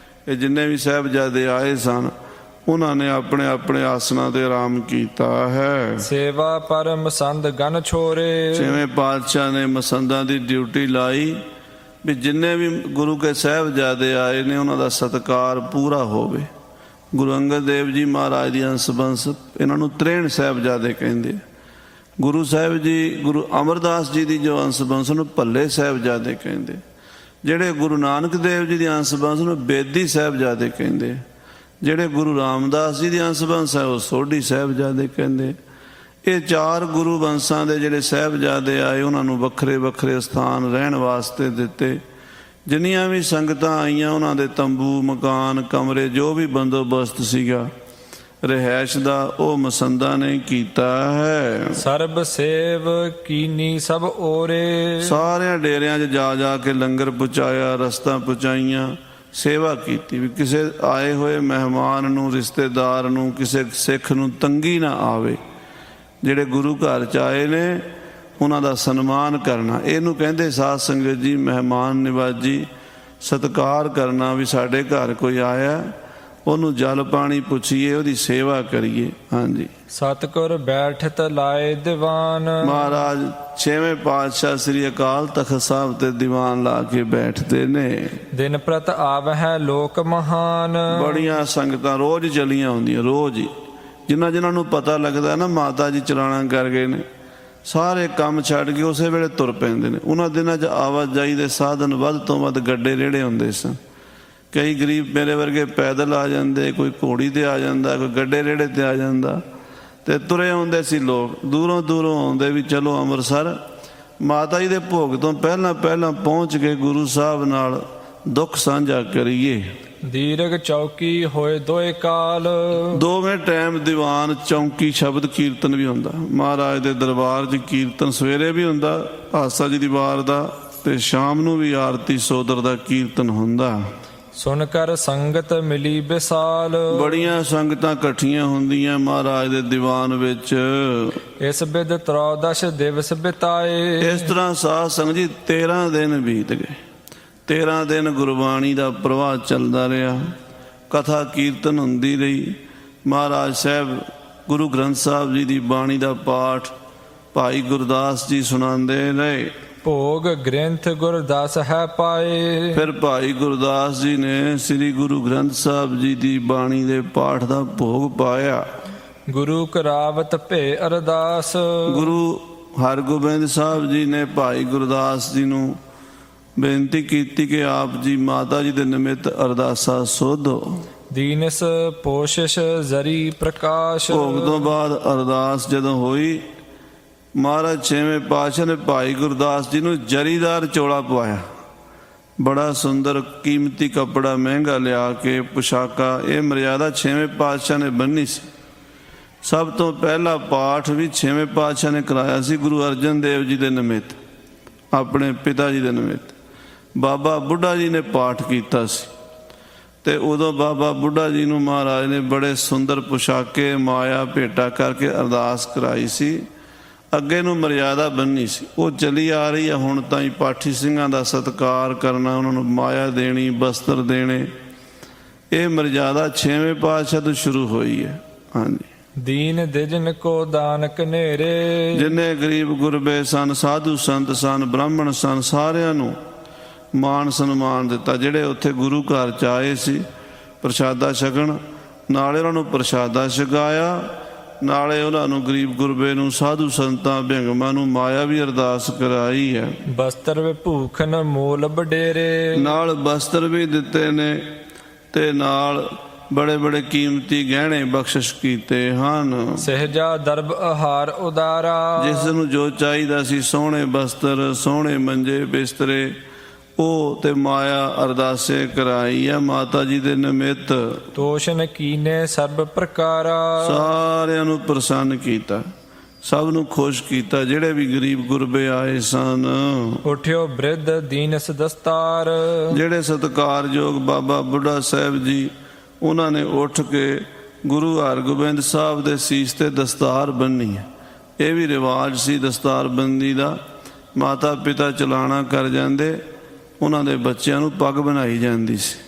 ਇਹ ਜਿੰਨੇ ਵੀ ਸਾਹਿਬਜ਼ਾਦੇ ਆਏ ਸਨ, ਉਹਨਾਂ ਨੇ ਆਪਣੇ ਆਪਣੇ ਆਸਨਾਂ ਤੇ ਆਰਾਮ ਕੀਤਾ ਹੈ। ਸੇਵਾ ਪਰ ਮਸੰਦ ਗਨ ਛੋਰੇ। ਛੇਵੇਂ ਪਾਤਸ਼ਾਹ ਨੇ ਮਸੰਦਾਂ ਦੀ ਡਿਊਟੀ ਲਾਈ ਵੀ ਜਿੰਨੇ ਵੀ ਗੁਰੂ ਕੇ ਸਾਹਿਬਜ਼ਾਦੇ ਆਏ ਨੇ ਉਹਨਾਂ ਦਾ ਸਤਿਕਾਰ ਪੂਰਾ ਹੋਵੇ। ਗੁਰੂ ਅੰਗਦ ਦੇਵ ਜੀ ਮਹਾਰਾਜ ਦੀ ਅੰਸ ਬੰਸ, ਇਹਨਾਂ ਨੂੰ 63 ਸਾਹਿਬਜ਼ਾਦੇ ਕਹਿੰਦੇ। ਗੁਰੂ ਸਾਹਿਬ ਜੀ, ਗੁਰੂ ਅਮਰਦਾਸ ਜੀ ਦੀ ਜੋ ਅੰਸ ਬੰਸ ਨੂੰ ਭੱਲੇ ਸਾਹਿਬਜ਼ਾਦੇ ਕਹਿੰਦੇ। ਜਿਹੜੇ ਗੁਰੂ ਨਾਨਕ ਦੇਵ ਜੀ ਦੀ ਅੰਸ਼ ਬੰਸ ਨੂੰ ਬੇਦੀ ਸਾਹਿਬਜ਼ਾਦੇ ਕਹਿੰਦੇ, ਜਿਹੜੇ ਗੁਰੂ ਰਾਮਦਾਸ ਜੀ ਦੀ ਅੰਸ਼ ਬੰਸ ਹੈ ਉਹ ਸੋਢੀ ਸਾਹਿਬਜ਼ਾਦੇ ਕਹਿੰਦੇ। ਇਹ ਚਾਰ ਗੁਰੂ ਵੰਸ਼ਾਂ ਦੇ ਜਿਹੜੇ ਸਾਹਿਬਜ਼ਾਦੇ ਆਏ ਉਹਨਾਂ ਨੂੰ ਵੱਖਰੇ ਵੱਖਰੇ ਸਥਾਨ ਰਹਿਣ ਵਾਸਤੇ ਦਿੱਤੇ। ਜਿੰਨੀਆਂ ਵੀ ਸੰਗਤਾਂ ਆਈਆਂ ਉਹਨਾਂ ਦੇ ਤੰਬੂ, ਮਕਾਨ, ਕਮਰੇ, ਜੋ ਵੀ ਬੰਦੋਬਸਤ ਸੀਗਾ ਰਿਹਾਇਸ਼ ਦਾ, ਉਹ ਮਸੰਦਾਂ ਨੇ ਕੀਤਾ ਹੈ। ਸਰਬ ਸੇਵ ਕੀਨੀ ਸਭ ਓਰੇ, ਸਾਰਿਆਂ ਡੇਰਿਆਂ 'ਚ ਜਾ ਜਾ ਕੇ ਲੰਗਰ ਪਹੁੰਚਾਇਆ, ਰਸਤਾਂ ਪਹੁੰਚਾਈਆਂ, ਸੇਵਾ ਕੀਤੀ ਵੀ ਕਿਸੇ ਆਏ ਹੋਏ ਮਹਿਮਾਨ ਨੂੰ, ਰਿਸ਼ਤੇਦਾਰ ਨੂੰ, ਕਿਸੇ ਸਿੱਖ ਨੂੰ ਤੰਗੀ ਨਾ ਆਵੇ। ਜਿਹੜੇ ਗੁਰੂ ਘਰ 'ਚ ਆਏ ਨੇ ਉਹਨਾਂ ਦਾ ਸਨਮਾਨ ਕਰਨਾ, ਇਹਨੂੰ ਕਹਿੰਦੇ ਸਾਧ ਸੰਗਤ ਜੀ ਮਹਿਮਾਨ ਨਿਵਾਜੀ, ਸਤਿਕਾਰ ਕਰਨਾ। ਵੀ ਸਾਡੇ ਘਰ ਕੋਈ ਆਇਆ ਉਹਨੂੰ ਜਲ ਪਾਣੀ ਪੁੱਛੀਏ, ਉਹਦੀ ਸੇਵਾ ਕਰੀਏ। ਹਾਂਜੀ, ਸਤਿਗੁਰ ਬੈਠਤ ਲਾਏ ਦੀਵਾਨ, ਮਹਾਰਾਜ ਛੇਵੇਂ ਪਾਤਸ਼ਾਹ ਸ੍ਰੀ ਅਕਾਲ ਤਖਤ ਸਾਹਿਬ ਤੇ ਦੀਵਾਨ ਲਾ ਕੇ ਬੈਠਦੇ ਨੇ। ਦਿਨ ਪ੍ਰਤ ਆਵਹਿ ਲੋਕ ਮਹਾਨ, ਬੜੀਆਂ ਸੰਗਤਾਂ ਰੋਜ਼ ਚਲੀਆਂ ਹੁੰਦੀਆਂ, ਰੋਜ਼ ਹੀ। ਜਿਨ੍ਹਾਂ ਨੂੰ ਪਤਾ ਲੱਗਦਾ ਨਾ ਮਾਤਾ ਜੀ ਚਲਾਣਾ ਕਰ ਗਏ ਨੇ, ਸਾਰੇ ਕੰਮ ਛੱਡ ਕੇ ਉਸੇ ਵੇਲੇ ਤੁਰ ਪੈਂਦੇ ਨੇ। ਉਹਨਾਂ ਦਿਨਾਂ 'ਚ ਆਵਾਜਾਈ ਦੇ ਸਾਧਨ ਵੱਧ ਤੋਂ ਵੱਧ ਗੱਡੇ ਰੇੜੇ ਹੁੰਦੇ ਸਨ। ਕਈ ਗਰੀਬ ਮੇਰੇ ਵਰਗੇ ਪੈਦਲ ਆ ਜਾਂਦੇ, ਕੋਈ ਘੋੜੀ ਤੇ ਆ ਜਾਂਦਾ, ਕੋਈ ਗੱਡੇ ਰੇੜੇ ਤੇ ਆ ਜਾਂਦਾ, ਤੇ ਤੁਰੇ ਆਉਂਦੇ ਸੀ ਲੋਕ। ਦੂਰੋਂ ਦੂਰੋਂ ਆਉਂਦੇ ਵੀ ਚਲੋ ਅੰਮ੍ਰਿਤਸਰ ਮਾਤਾ ਜੀ ਦੇ ਭੋਗ ਤੋਂ ਪਹਿਲਾਂ ਪਹੁੰਚ ਕੇ ਗੁਰੂ ਸਾਹਿਬ ਨਾਲ ਦੁੱਖ ਸਾਂਝਾ ਕਰੀਏ। ਦੀਰਘ ਚੌਕੀ ਹੋਏ ਦੋਏ ਕਾਲ, ਦੋਵੇਂ ਟਾਈਮ ਦੀਵਾਨ, ਚੌਂਕੀ, ਸ਼ਬਦ ਕੀਰਤਨ ਵੀ ਹੁੰਦਾ। ਮਹਾਰਾਜ ਦੇ ਦਰਬਾਰ 'ਚ ਕੀਰਤਨ ਸਵੇਰੇ ਵੀ ਹੁੰਦਾ ਆਸਾ ਜੀ ਦੀ ਵਾਰ ਦਾ, ਤੇ ਸ਼ਾਮ ਨੂੰ ਵੀ ਆਰਤੀ ਸੋਦਰ ਦਾ ਕੀਰਤਨ ਹੁੰਦਾ। ਸੁਣ ਕਰ ਸੰਗਤ ਮਿਲੀ ਵਿਸਾਲ, ਬੜੀਆਂ ਸੰਗਤਾਂ ਇਕੱਠੀਆਂ ਹੁੰਦੀਆਂ ਮਹਾਰਾਜ ਦੇ ਦੀਵਾਨ ਵਿੱਚ। ਇਸ ਬਿਦ 13 ਦਿਵਸ ਬਿਤਾਏ, ਇਸ ਤਰ੍ਹਾਂ ਸਾਧ ਸੰਗਤ ਜੀ 13 ਦਿਨ ਬੀਤ ਗਏ। 13 ਦਿਨ ਗੁਰਬਾਣੀ ਦਾ ਪ੍ਰਵਾਹ ਚੱਲਦਾ ਰਿਹਾ, ਕਥਾ ਕੀਰਤਨ ਹੁੰਦੀ ਰਹੀ। ਮਹਾਰਾਜ ਸਾਹਿਬ ਗੁਰੂ ਗ੍ਰੰਥ ਸਾਹਿਬ ਜੀ ਦੀ ਬਾਣੀ ਦਾ ਪਾਠ ਭਾਈ ਗੁਰਦਾਸ ਜੀ ਸੁਣਾਉਂਦੇ ਰਹੇ। ਭੋਗ ਗ੍ਰੰਥ ਗੁਰਦਾਸ ਹੈ ਪਾਏ, ਫਿਰ ਭਾਈ ਗੁਰਦਾਸ ਜੀ ਨੇ ਸ੍ਰੀ ਗੁਰੂ ਗ੍ਰੰਥ ਸਾਹਿਬ ਜੀ ਦੀ ਬਾਣੀ ਦੇ ਪਾਠ ਦਾ ਭੋਗ ਪਾਇਆ। ਗੁਰੂ ਕਰਾਵਤ ਭੇ ਅਰਦਾਸ, ਗੁਰੂ ਹਰਗੋਬਿੰਦ ਸਾਹਿਬ ਜੀ ਨੇ ਭਾਈ ਗੁਰਦਾਸ ਜੀ ਨੂੰ ਬੇਨਤੀ ਕੀਤੀ ਕਿ ਆਪ ਜੀ ਮਾਤਾ ਜੀ ਦੇ ਨਿਮਿਤ ਅਰਦਾਸਾ ਸੋਧੋ। ਦੀਨਸ ਪੋਸ਼ਿਸ਼ ਜ਼ਰੀ ਪ੍ਰਕਾਸ਼, ਭੋਗ ਤੋਂ ਬਾਅਦ ਅਰਦਾਸ ਜਦੋਂ ਹੋਈ, ਮਹਾਰਾਜ ਛੇਵੇਂ ਪਾਤਸ਼ਾਹ ਨੇ ਭਾਈ ਗੁਰਦਾਸ ਜੀ ਨੂੰ ਜਰੀਦਾਰ ਚੋਲਾ ਪਵਾਇਆ। ਬੜਾ ਸੁੰਦਰ ਕੀਮਤੀ ਕੱਪੜਾ ਮਹਿੰਗਾ ਲਿਆ ਕੇ ਪੁਸ਼ਾਕਾ, ਇਹ ਮਰਿਆਦਾ ਛੇਵੇਂ ਪਾਤਸ਼ਾਹ ਨੇ ਬੰਨੀ ਸੀ। ਸਭ ਤੋਂ ਪਹਿਲਾ ਪਾਠ ਵੀ ਛੇਵੇਂ ਪਾਤਸ਼ਾਹ ਨੇ ਕਰਾਇਆ ਸੀ ਗੁਰੂ ਅਰਜਨ ਦੇਵ ਜੀ ਦੇ ਨਿਮਿਤ, ਆਪਣੇ ਪਿਤਾ ਜੀ ਦੇ ਨਿਮਿਤ। ਬਾਬਾ ਬੁੱਢਾ ਜੀ ਨੇ ਪਾਠ ਕੀਤਾ ਸੀ, ਤੇ ਉਦੋਂ ਬਾਬਾ ਬੁੱਢਾ ਜੀ ਨੂੰ ਮਹਾਰਾਜ ਨੇ ਬੜੇ ਸੁੰਦਰ ਪੁਸ਼ਾਕੇ ਮਾਇਆ ਭੇਟਾ ਕਰਕੇ ਅਰਦਾਸ ਕਰਾਈ ਸੀ। ਅੱਗੇ ਨੂੰ ਮਰਿਆਦਾ ਬੰਨੀ ਸੀ, ਉਹ ਚਲੀ ਆ ਰਹੀ ਆ ਹੁਣ ਤਾਂ ਹੀ। ਪਾਠੀ ਸਿੰਘਾਂ ਦਾ ਸਤਿਕਾਰ ਕਰਨਾ, ਉਹਨਾਂ ਨੂੰ ਮਾਇਆ ਦੇਣੀ, ਬਸਤਰ ਦੇਣੇ, ਇਹ ਮਰਿਆਦਾ ਛੇਵੇਂ ਪਾਤਸ਼ਾਹ ਤੋਂ ਸ਼ੁਰੂ ਹੋਈ ਹੈ। ਹਾਂਜੀ, ਦੀਨ ਦਿਜਨ ਕੋ ਦਾਨ ਕਨੇਰੇ, ਜਿੰਨੇ ਗਰੀਬ ਗੁਰਬੇ ਸਨ, ਸਾਧੂ ਸੰਤ ਸਨ, ਬ੍ਰਾਹਮਣ ਸਨ, ਸਾਰਿਆਂ ਨੂੰ ਮਾਣ ਸਨਮਾਨ ਦਿੱਤਾ। ਜਿਹੜੇ ਉੱਥੇ ਗੁਰੂ ਘਰ 'ਚ ਆਏ ਸੀ ਪ੍ਰਸ਼ਾਦਾ ਛਕਣ, ਨਾਲੇ ਉਹਨਾਂ ਨੂੰ ਪ੍ਰਸ਼ਾਦਾ ਛਕਾਇਆ, ਨਾਲੇ ਉਹਨਾਂ ਨੂੰ ਗਰੀਬ ਗੁਰਬੇ ਨੂੰ, ਸਾਧੂ ਸੰਤਾਂ, ਭਿੰਗਮਾਂ ਨੂੰ ਮਾਇਆ ਵੀ ਅਰਦਾਸ ਕਰਾਈ ਹੈ। ਬਸਤਰ ਵਿਭੂਖਨ ਮੂਲ ਬਡੇਰੇ, ਨਾਲ ਬਸਤਰ ਵੀ ਦਿੱਤੇ ਨੇ, ਤੇ ਨਾਲ ਬੜੇ ਬੜੇ ਕੀਮਤੀ ਗਹਿਣੇ ਬਖਸ਼ਿਸ਼ ਕੀਤੇ ਹਨ। ਸਹਿਜਾ ਦਰਬ ਆਹਾਰ ਉਦਾਰਾ, ਜਿਸ ਨੂੰ ਜੋ ਚਾਹੀਦਾ ਸੀ, ਸੋਹਣੇ ਬਸਤਰ, ਸੋਹਣੇ ਮੰਜੇ ਬਿਸਤਰੇ, ਉਹ ਤੇ ਮਾਇਆ ਅਰਦਾਸੇ ਕਰਾਈ ਆ ਮਾਤਾ ਜੀ ਦੇ ਨਿਮਿਤ। ਤੋਸ਼ਨ ਕੀਨੇ ਸਰਬ ਪ੍ਰਕਾਰਾ, ਸਾਰਿਆਂ ਨੂੰ ਪ੍ਰਸੰਨ ਕੀਤਾ, ਸਭ ਨੂੰ ਖੁਸ਼ ਕੀਤਾ, ਜਿਹੜੇ ਵੀ ਗਰੀਬ ਗੁਰਬੇ ਆਏ ਸਨ। ਉਠਿਓ ਬ੍ਰਿਧ ਦੀਨਸ ਦਸਤਾਰ, ਜਿਹੜੇ ਸਤਿਕਾਰਯੋਗ ਬਾਬਾ ਬੁੱਢਾ ਸਾਹਿਬ ਜੀ, ਉਹਨਾਂ ਨੇ ਉੱਠ ਕੇ ਗੁਰੂ ਹਰਗੋਬਿੰਦ ਸਾਹਿਬ ਦੇ ਸੀਸ ਤੇ ਦਸਤਾਰ ਬੰਨ੍ਹੀ ਹੈ। ਇਹ ਵੀ ਰਿਵਾਜ ਸੀ ਦਸਤਾਰ ਬੰਦੀ ਦਾ। ਮਾਤਾ ਪਿਤਾ ਚਲਾਣਾ ਕਰ ਜਾਂਦੇ, ਉਹਨਾਂ ਦੇ ਬੱਚਿਆਂ ਨੂੰ ਪੱਗ ਬਣਾਈ ਜਾਂਦੀ ਸੀ।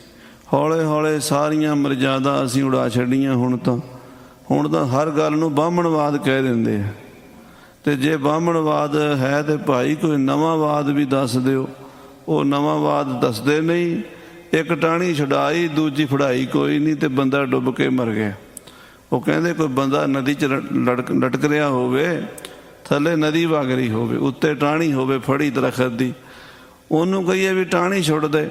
ਹੌਲੇ ਹੌਲੇ ਸਾਰੀਆਂ ਮਰਜ਼ਾਦਾ ਅਸੀਂ ਉਡਾ ਛੱਡੀਆਂ। ਹੁਣ ਤਾਂ ਹਰ ਗੱਲ ਨੂੰ ਬਾਹਮਣਵਾਦ ਕਹਿ ਦਿੰਦੇ ਆ। ਤੇ ਜੇ ਬਾਹਮਣਵਾਦ ਹੈ ਤੇ ਭਾਈ ਕੋਈ ਨਵਾਂ ਵਾਦ ਵੀ ਦੱਸ ਦਿਓ। ਉਹ ਨਵਾਂ ਵਾਦ ਦੱਸਦੇ ਨਹੀਂ। ਇੱਕ ਟਾਹਣੀ ਛੁਡਾਈ, ਦੂਜੀ ਫੜਾਈ ਕੋਈ ਨਹੀਂ, ਤੇ ਬੰਦਾ ਡੁੱਬ ਕੇ ਮਰ ਗਿਆ। ਉਹ ਕਹਿੰਦੇ ਕੋਈ ਬੰਦਾ ਨਦੀ 'ਚ ਲਟਕ ਰਿਹਾ ਹੋਵੇ, ਥੱਲੇ ਨਦੀ ਵਗ ਰਹੀ ਹੋਵੇ, ਉੱਤੇ ਟਾਹਣੀ ਹੋਵੇ ਫੜੀ ਦਰਖਤ ਦੀ, ਉਹਨੂੰ ਕਹੀਏ ਵੀ ਟਾਹਣੀ ਛੁੱਟ ਦੇ,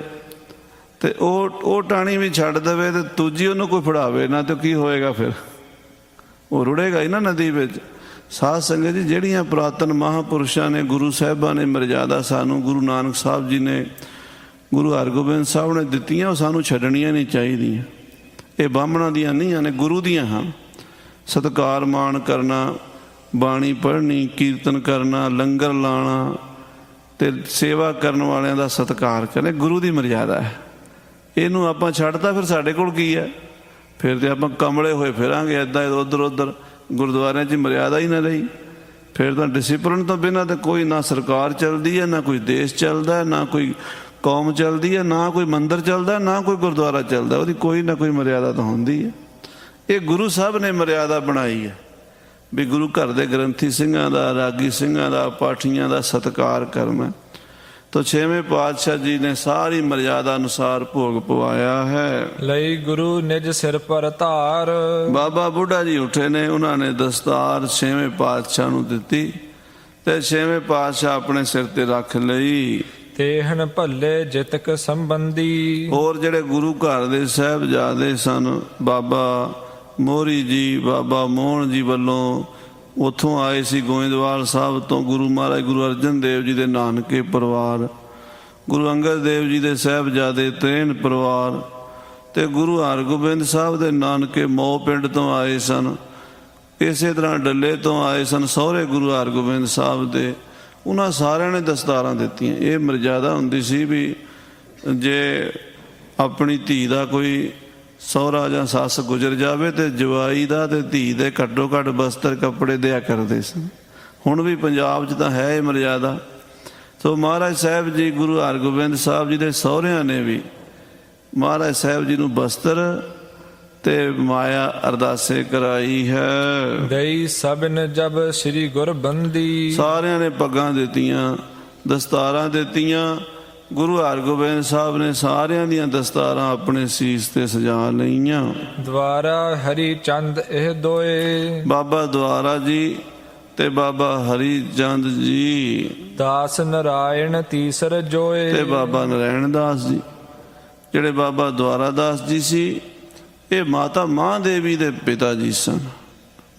ਤੇ ਉਹ ਟਾਹਣੀ ਵੀ ਛੱਡ ਦੇਵੇ ਤੇ ਦੂਜੀ ਉਹਨੂੰ ਕੋਈ ਫੜਾਵੇ ਨਾ, ਤੇ ਕੀ ਹੋਏਗਾ ਫਿਰ? ਉਹ ਰੁੜੇਗਾ ਹੀ ਨਾ ਨਦੀ ਵਿੱਚ। ਸਾਧ ਸੰਗਤ ਜੀ, ਜਿਹੜੀਆਂ ਪੁਰਾਤਨ ਮਹਾਂਪੁਰਸ਼ਾਂ ਨੇ, ਗੁਰੂ ਸਾਹਿਬਾਂ ਨੇ ਮਰਜ਼ਾਦਾ ਸਾਨੂੰ, ਗੁਰੂ ਨਾਨਕ ਸਾਹਿਬ ਜੀ ਨੇ, ਗੁਰੂ ਹਰਗੋਬਿੰਦ ਸਾਹਿਬ ਨੇ ਦਿੱਤੀਆਂ, ਉਹ ਸਾਨੂੰ ਛੱਡਣੀਆਂ ਨਹੀਂ ਚਾਹੀਦੀਆਂ। ਇਹ ਬਾਹਮਣਾਂ ਦੀਆਂ ਨਹੀਂ ਹਨ, ਗੁਰੂ ਦੀਆਂ ਹਨ। ਸਤਿਕਾਰ ਮਾਣ ਕਰਨਾ, ਬਾਣੀ ਪੜ੍ਹਨੀ, ਕੀਰਤਨ ਕਰਨਾ, ਲੰਗਰ ਲਾਉਣਾ ਤੇ ਸੇਵਾ ਕਰਨ ਵਾਲਿਆਂ ਦਾ ਸਤਿਕਾਰ ਕਰਨਾ, ਗੁਰੂ ਦੀ ਮਰਜ਼ਾਦਾ ਹੈ। ਇਹਨੂੰ ਆਪਾਂ ਛੱਡਤਾ, ਫਿਰ ਸਾਡੇ ਕੋਲ ਕੀ ਹੈ? ਫਿਰ ਤੇ ਆਪਾਂ ਕਮਲੇ ਹੋਏ ਫਿਰਾਂਗੇ ਇੱਦਾਂ ਉੱਧਰ ਉੱਧਰ, ਗੁਰਦੁਆਰਿਆਂ 'ਚ ਮਰਿਆਦਾ ਹੀ ਨਾ ਰਹੀ। ਫਿਰ ਤਾਂ ਡਿਸਿਪਲਿਨ ਤੋਂ ਬਿਨਾਂ ਤਾਂ ਕੋਈ ਨਾ ਸਰਕਾਰ ਚੱਲਦੀ ਹੈ, ਨਾ ਕੋਈ ਦੇਸ਼ ਚੱਲਦਾ, ਨਾ ਕੋਈ ਕੌਮ ਚੱਲਦੀ ਹੈ, ਨਾ ਕੋਈ ਮੰਦਰ ਚੱਲਦਾ, ਨਾ ਕੋਈ ਗੁਰਦੁਆਰਾ ਚੱਲਦਾ। ਉਹਦੀ ਕੋਈ ਨਾ ਕੋਈ ਮਰਿਆਦਾ ਤਾਂ ਹੁੰਦੀ ਹੈ। ਇਹ ਗੁਰੂ ਸਾਹਿਬ ਨੇ ਮਰਿਆਦਾ ਬਣਾਈ ਹੈ ਵੀ ਗੁਰੂ ਘਰ ਦੇ ਗ੍ਰੰਥੀ ਸਿੰਘਾਂ ਦਾ, ਰਾਗੀ ਸਿੰਘਾਂ ਦਾ, ਪਾਠੀਆਂ ਦਾ ਸਤਿਕਾਰ ਕਰਨਾ। ਤਾਂ 6ਵੇਂ ਪਾਤਸ਼ਾਹ ਜੀ ਨੇ ਸਾਰੀ ਮਰਿਆਦਾ ਅਨੁਸਾਰ ਭੋਗ ਪਵਾਇਆ ਹੈ। ਲਈ ਗੁਰੂ ਨਿਜ ਸਿਰ ਪਰ ਧਾਰ। ਬਾਬਾ ਬੁੱਢਾ ਜੀ ਉੱਠੇ ਨੇ, ਉਹਨਾਂ ਨੇ ਦਸਤਾਰ 6ਵੇਂ ਪਾਤਸ਼ਾਹ ਨੂੰ ਦਿੱਤੀ ਤੇ 6ਵੇਂ ਪਾਤਸ਼ਾਹ ਆਪਣੇ ਸਿਰ ਤੇ ਰੱਖ ਲਈ। ਤੇਹਨ ਭੱਲੇ ਜਿਤਕ ਸੰਬੰਧੀ। ਹੋਰ ਜਿਹੜੇ ਗੁਰੂ ਘਰ ਦੇ ਸਾਹਿਬਜ਼ਾਦੇ ਸਨ, ਬਾਬਾ ਮੋਹਰੀ ਜੀ, ਬਾਬਾ ਮੋਹਨ ਜੀ ਵੱਲੋਂ ਉੱਥੋਂ ਆਏ ਸੀ ਗੋਇੰਦਵਾਲ ਸਾਹਿਬ ਤੋਂ, ਗੁਰੂ ਮਹਾਰਾਜ ਗੁਰੂ ਅਰਜਨ ਦੇਵ ਜੀ ਦੇ ਨਾਨਕੇ ਪਰਿਵਾਰ, ਗੁਰੂ ਅੰਗਦ ਦੇਵ ਜੀ ਦੇ ਸਾਹਿਬਜ਼ਾਦੇ ਤ੍ਰੇਨ ਪਰਿਵਾਰ, ਤੇ ਗੁਰੂ ਹਰਗੋਬਿੰਦ ਸਾਹਿਬ ਦੇ ਨਾਨਕੇ ਮੋ ਪਿੰਡ ਤੋਂ ਆਏ ਸਨ। ਇਸੇ ਤਰ੍ਹਾਂ ਡੱਲੇ ਤੋਂ ਆਏ ਸਨ ਸਹੁਰੇ ਗੁਰੂ ਹਰਗੋਬਿੰਦ ਸਾਹਿਬ ਦੇ। ਉਹਨਾਂ ਸਾਰਿਆਂ ਨੇ ਦਸਤਾਰਾਂ ਦਿੱਤੀਆਂ। ਇਹ ਮਰਜ਼ਾਦਾ ਹੁੰਦੀ ਸੀ ਵੀ ਜੇ ਆਪਣੀ ਧੀ ਦਾ ਕੋਈ ਸਹੁਰਾ ਜਾਂ ਸੱਸ ਗੁਜ਼ਰ ਜਾਵੇ ਤੇ ਜਵਾਈ ਦਾ ਤੇ ਧੀ ਦੇ ਘੱਟੋ ਘੱਟ ਬਸਤਰ ਕੱਪੜੇ ਦਿਆ ਕਰਦੇ ਸਨ। ਹੁਣ ਵੀ ਪੰਜਾਬ 'ਚ ਤਾਂ ਹੈ ਇਹ ਮਰਜ਼ਾਦਾ। ਸੋ ਮਹਾਰਾਜ ਸਾਹਿਬ ਜੀ, ਗੁਰੂ ਹਰਗੋਬਿੰਦ ਸਾਹਿਬ ਜੀ ਦੇ ਸਹੁਰਿਆਂ ਨੇ ਵੀ ਮਹਾਰਾਜ ਸਾਹਿਬ ਜੀ ਨੂੰ ਬਸਤਰ ਤੇ ਮਾਇਆ ਅਰਦਾਸੇ ਕਰਾਈ ਹੈ। ਦਈ ਸਭਨ ਜਬ ਸ੍ਰੀ ਗੁਰਬੰਦੀ। ਸਾਰਿਆਂ ਨੇ ਪੱਗਾਂ ਦਿੱਤੀਆਂ, ਦਸਤਾਰਾਂ ਦਿੱਤੀਆਂ। ਗੁਰੂ ਹਰਗੋਬਿੰਦ ਸਾਹਿਬ ਨੇ ਸਾਰਿਆਂ ਦੀਆਂ ਦਸਤਾਰਾਂ ਆਪਣੇ ਸੀਸ ਤੇ ਸਜਾ ਲਈਆਂ। ਦੁਆਰਾ ਹਰੀ ਚੰਦ ਇਹ ਦੋਏ। ਬਾਬਾ ਦੁਆਰਾ ਜੀ ਤੇ ਬਾਬਾ ਹਰੀ ਚੰਦ ਜੀ। ਦਾਸ ਨਰਾਇਣ ਤੀਸਰ ਜੋਏ। ਤੇ ਬਾਬਾ ਨਰਾਇਣ ਦਾਸ ਜੀ। ਜਿਹੜੇ ਬਾਬਾ ਦੁਆਰਾ ਦਾਸ ਜੀ ਸੀ, ਇਹ ਮਾਤਾ ਮਹਾਂਦੇਵੀ ਦੇ ਪਿਤਾ ਜੀ ਸਨ।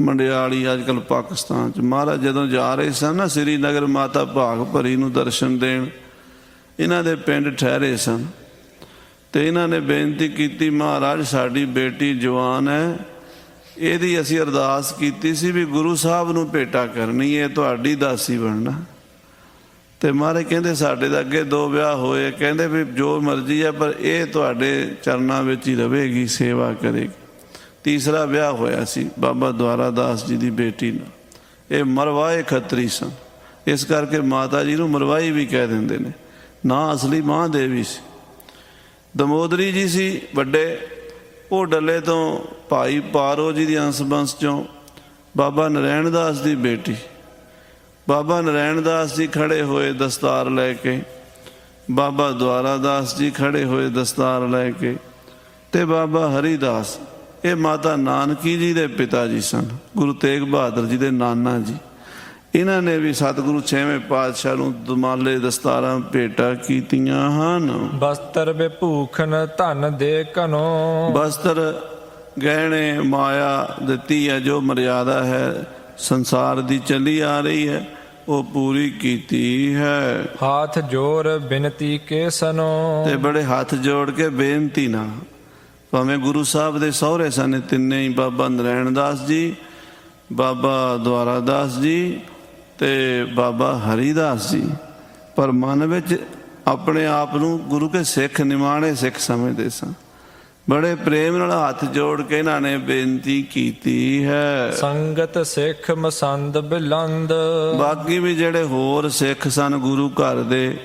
ਮੰਡਿਆਲੀ ਅੱਜ ਕੱਲ੍ਹ ਪਾਕਿਸਤਾਨ 'ਚ। ਮਹਾਰਾਜ ਜਦੋਂ ਜਾ ਰਹੇ ਸਨ ਨਾ ਸ੍ਰੀਨਗਰ ਮਾਤਾ ਭਾਗ ਭਰੀ ਨੂੰ ਦਰਸ਼ਨ ਦੇਣ, ਇਹਨਾਂ ਦੇ ਪਿੰਡ ਠਹਿਰੇ ਸਨ ਤੇ ਇਹਨਾਂ ਨੇ ਬੇਨਤੀ ਕੀਤੀ, ਮਹਾਰਾਜ ਸਾਡੀ ਬੇਟੀ ਜਵਾਨ ਹੈ, ਇਹਦੀ ਅਸੀਂ ਅਰਦਾਸ ਕੀਤੀ ਸੀ ਵੀ ਗੁਰੂ ਸਾਹਿਬ ਨੂੰ ਭੇਟਾ ਕਰਨੀ ਹੈ, ਤੁਹਾਡੀ ਦਾਸੀ ਬਣਨਾ। ਤੇ ਮਹਾਰਾਜ ਕਹਿੰਦੇ ਸਾਡੇ ਤਾਂ ਅੱਗੇ 2 ਵਿਆਹ ਹੋਏ, ਕਹਿੰਦੇ ਵੀ ਜੋ ਮਰਜ਼ੀ ਹੈ ਪਰ ਇਹ ਤੁਹਾਡੇ ਚਰਨਾਂ ਵਿੱਚ ਹੀ ਰਹੇਗੀ, ਸੇਵਾ ਕਰੇਗੀ। ਤੀਸਰਾ ਵਿਆਹ ਹੋਇਆ ਸੀ ਬਾਬਾ ਦੁਆਰਾ ਦਾਸ ਜੀ ਦੀ ਬੇਟੀ ਨਾਲ। ਇਹ ਮਰਵਾਏ ਖੱਤਰੀ ਸਨ, ਇਸ ਕਰਕੇ ਮਾਤਾ ਜੀ ਨੂੰ ਮਰਵਾਈ ਵੀ ਕਹਿ ਦਿੰਦੇ ਨੇ। ਨਾਂ ਅਸਲੀ ਮਹਾਂਦੇਵੀ ਸੀ। ਦਮੋਦਰੀ ਜੀ ਸੀ ਵੱਡੇ, ਉਹ ਡੱਲੇ ਤੋਂ ਭਾਈ ਪਾਰੋ ਜੀ ਦੀ ਅੰਸ ਬੰਸ 'ਚੋਂ। ਬਾਬਾ ਨਰਾਇਣ ਦਾਸ ਦੀ ਬੇਟੀ। ਬਾਬਾ ਨਰਾਇਣ ਦਾਸ ਜੀ ਖੜੇ ਹੋਏ ਦਸਤਾਰ ਲੈ ਕੇ, ਬਾਬਾ ਦੁਆਰਾ ਦਾਸ ਜੀ ਖੜੇ ਹੋਏ ਦਸਤਾਰ ਲੈ ਕੇ, ਤੇ ਬਾਬਾ ਹਰੀਦਾਸ, ਇਹ ਮਾਤਾ ਨਾਨਕੀ ਜੀ ਦੇ ਪਿਤਾ ਜੀ ਸਨ, ਗੁਰੂ ਤੇਗ ਬਹਾਦਰ ਜੀ ਦੇ ਨਾਨਾ ਜੀ। ਇਹਨਾਂ ਨੇ ਵੀ ਸਤਿਗੁਰੂ 6ਵੇਂ ਪਾਤਸ਼ਾਹ ਨੂੰ ਦੁਮਾਲੇ ਦਸਤਾਰਾਂ ਭੇਟਾ ਕੀਤੀਆਂ ਹਨ। ਬਸਤਰ ਵਿਭੂਖਨ ਧਨ ਦੇ ਘਨੋ। ਬਸਤਰ ਗਹਿਣੇ ਮਾਇਆ ਦਿੱਤੀ ਹੈ, ਜੋ ਮਰਿਆਦਾ ਹੈ ਸੰਸਾਰ ਦੀ ਚੱਲੀ ਆ ਰਹੀ ਹੈ ਉਹ ਪੂਰੀ ਕੀਤੀ ਹੈ। ਹੱਥ ਜੋੜ ਬਿਨਤੀ ਕੇ ਸਨੋ। ਤੇ ਬੜੇ ਹੱਥ ਜੋੜ ਕੇ ਬੇਨਤੀ ਨਾਲ, ਭਾਵੇਂ ਗੁਰੂ ਸਾਹਿਬ ਦੇ ਸਹੁਰੇ ਸਨ ਤਿੰਨੇ ਹੀ, ਬਾਬਾ ਨਰਾਇਣ ਦਾਸ ਜੀ, ਬਾਬਾ ਦੁਆਰਾ ਦਾਸ ਜੀ ਤੇ ਬਾਬਾ ਹਰੀਦਾਸ ਜੀ, ਪਰ ਮਨ ਵਿੱਚ ਆਪਣੇ ਆਪ ਨੂੰ ਗੁਰੂ ਕੇ ਸਿੱਖ ਨਿਮਾਣੇ ਸਿੱਖ ਸਮਝਦੇ ਸਨ। ਬੜੇ ਪ੍ਰੇਮ ਨਾਲ ਹੱਥ ਜੋੜ ਕੇ ਇਹਨਾਂ ਨੇ ਬੇਨਤੀ ਕੀਤੀ ਹੈ। ਸੰਗਤ ਸਿੱਖ ਮਸੰਦ ਬਿਲੰਦ। ਬਾਕੀ ਵੀ ਜਿਹੜੇ ਹੋਰ ਸਿੱਖ ਸਨ ਗੁਰੂ ਘਰ ਦੇ,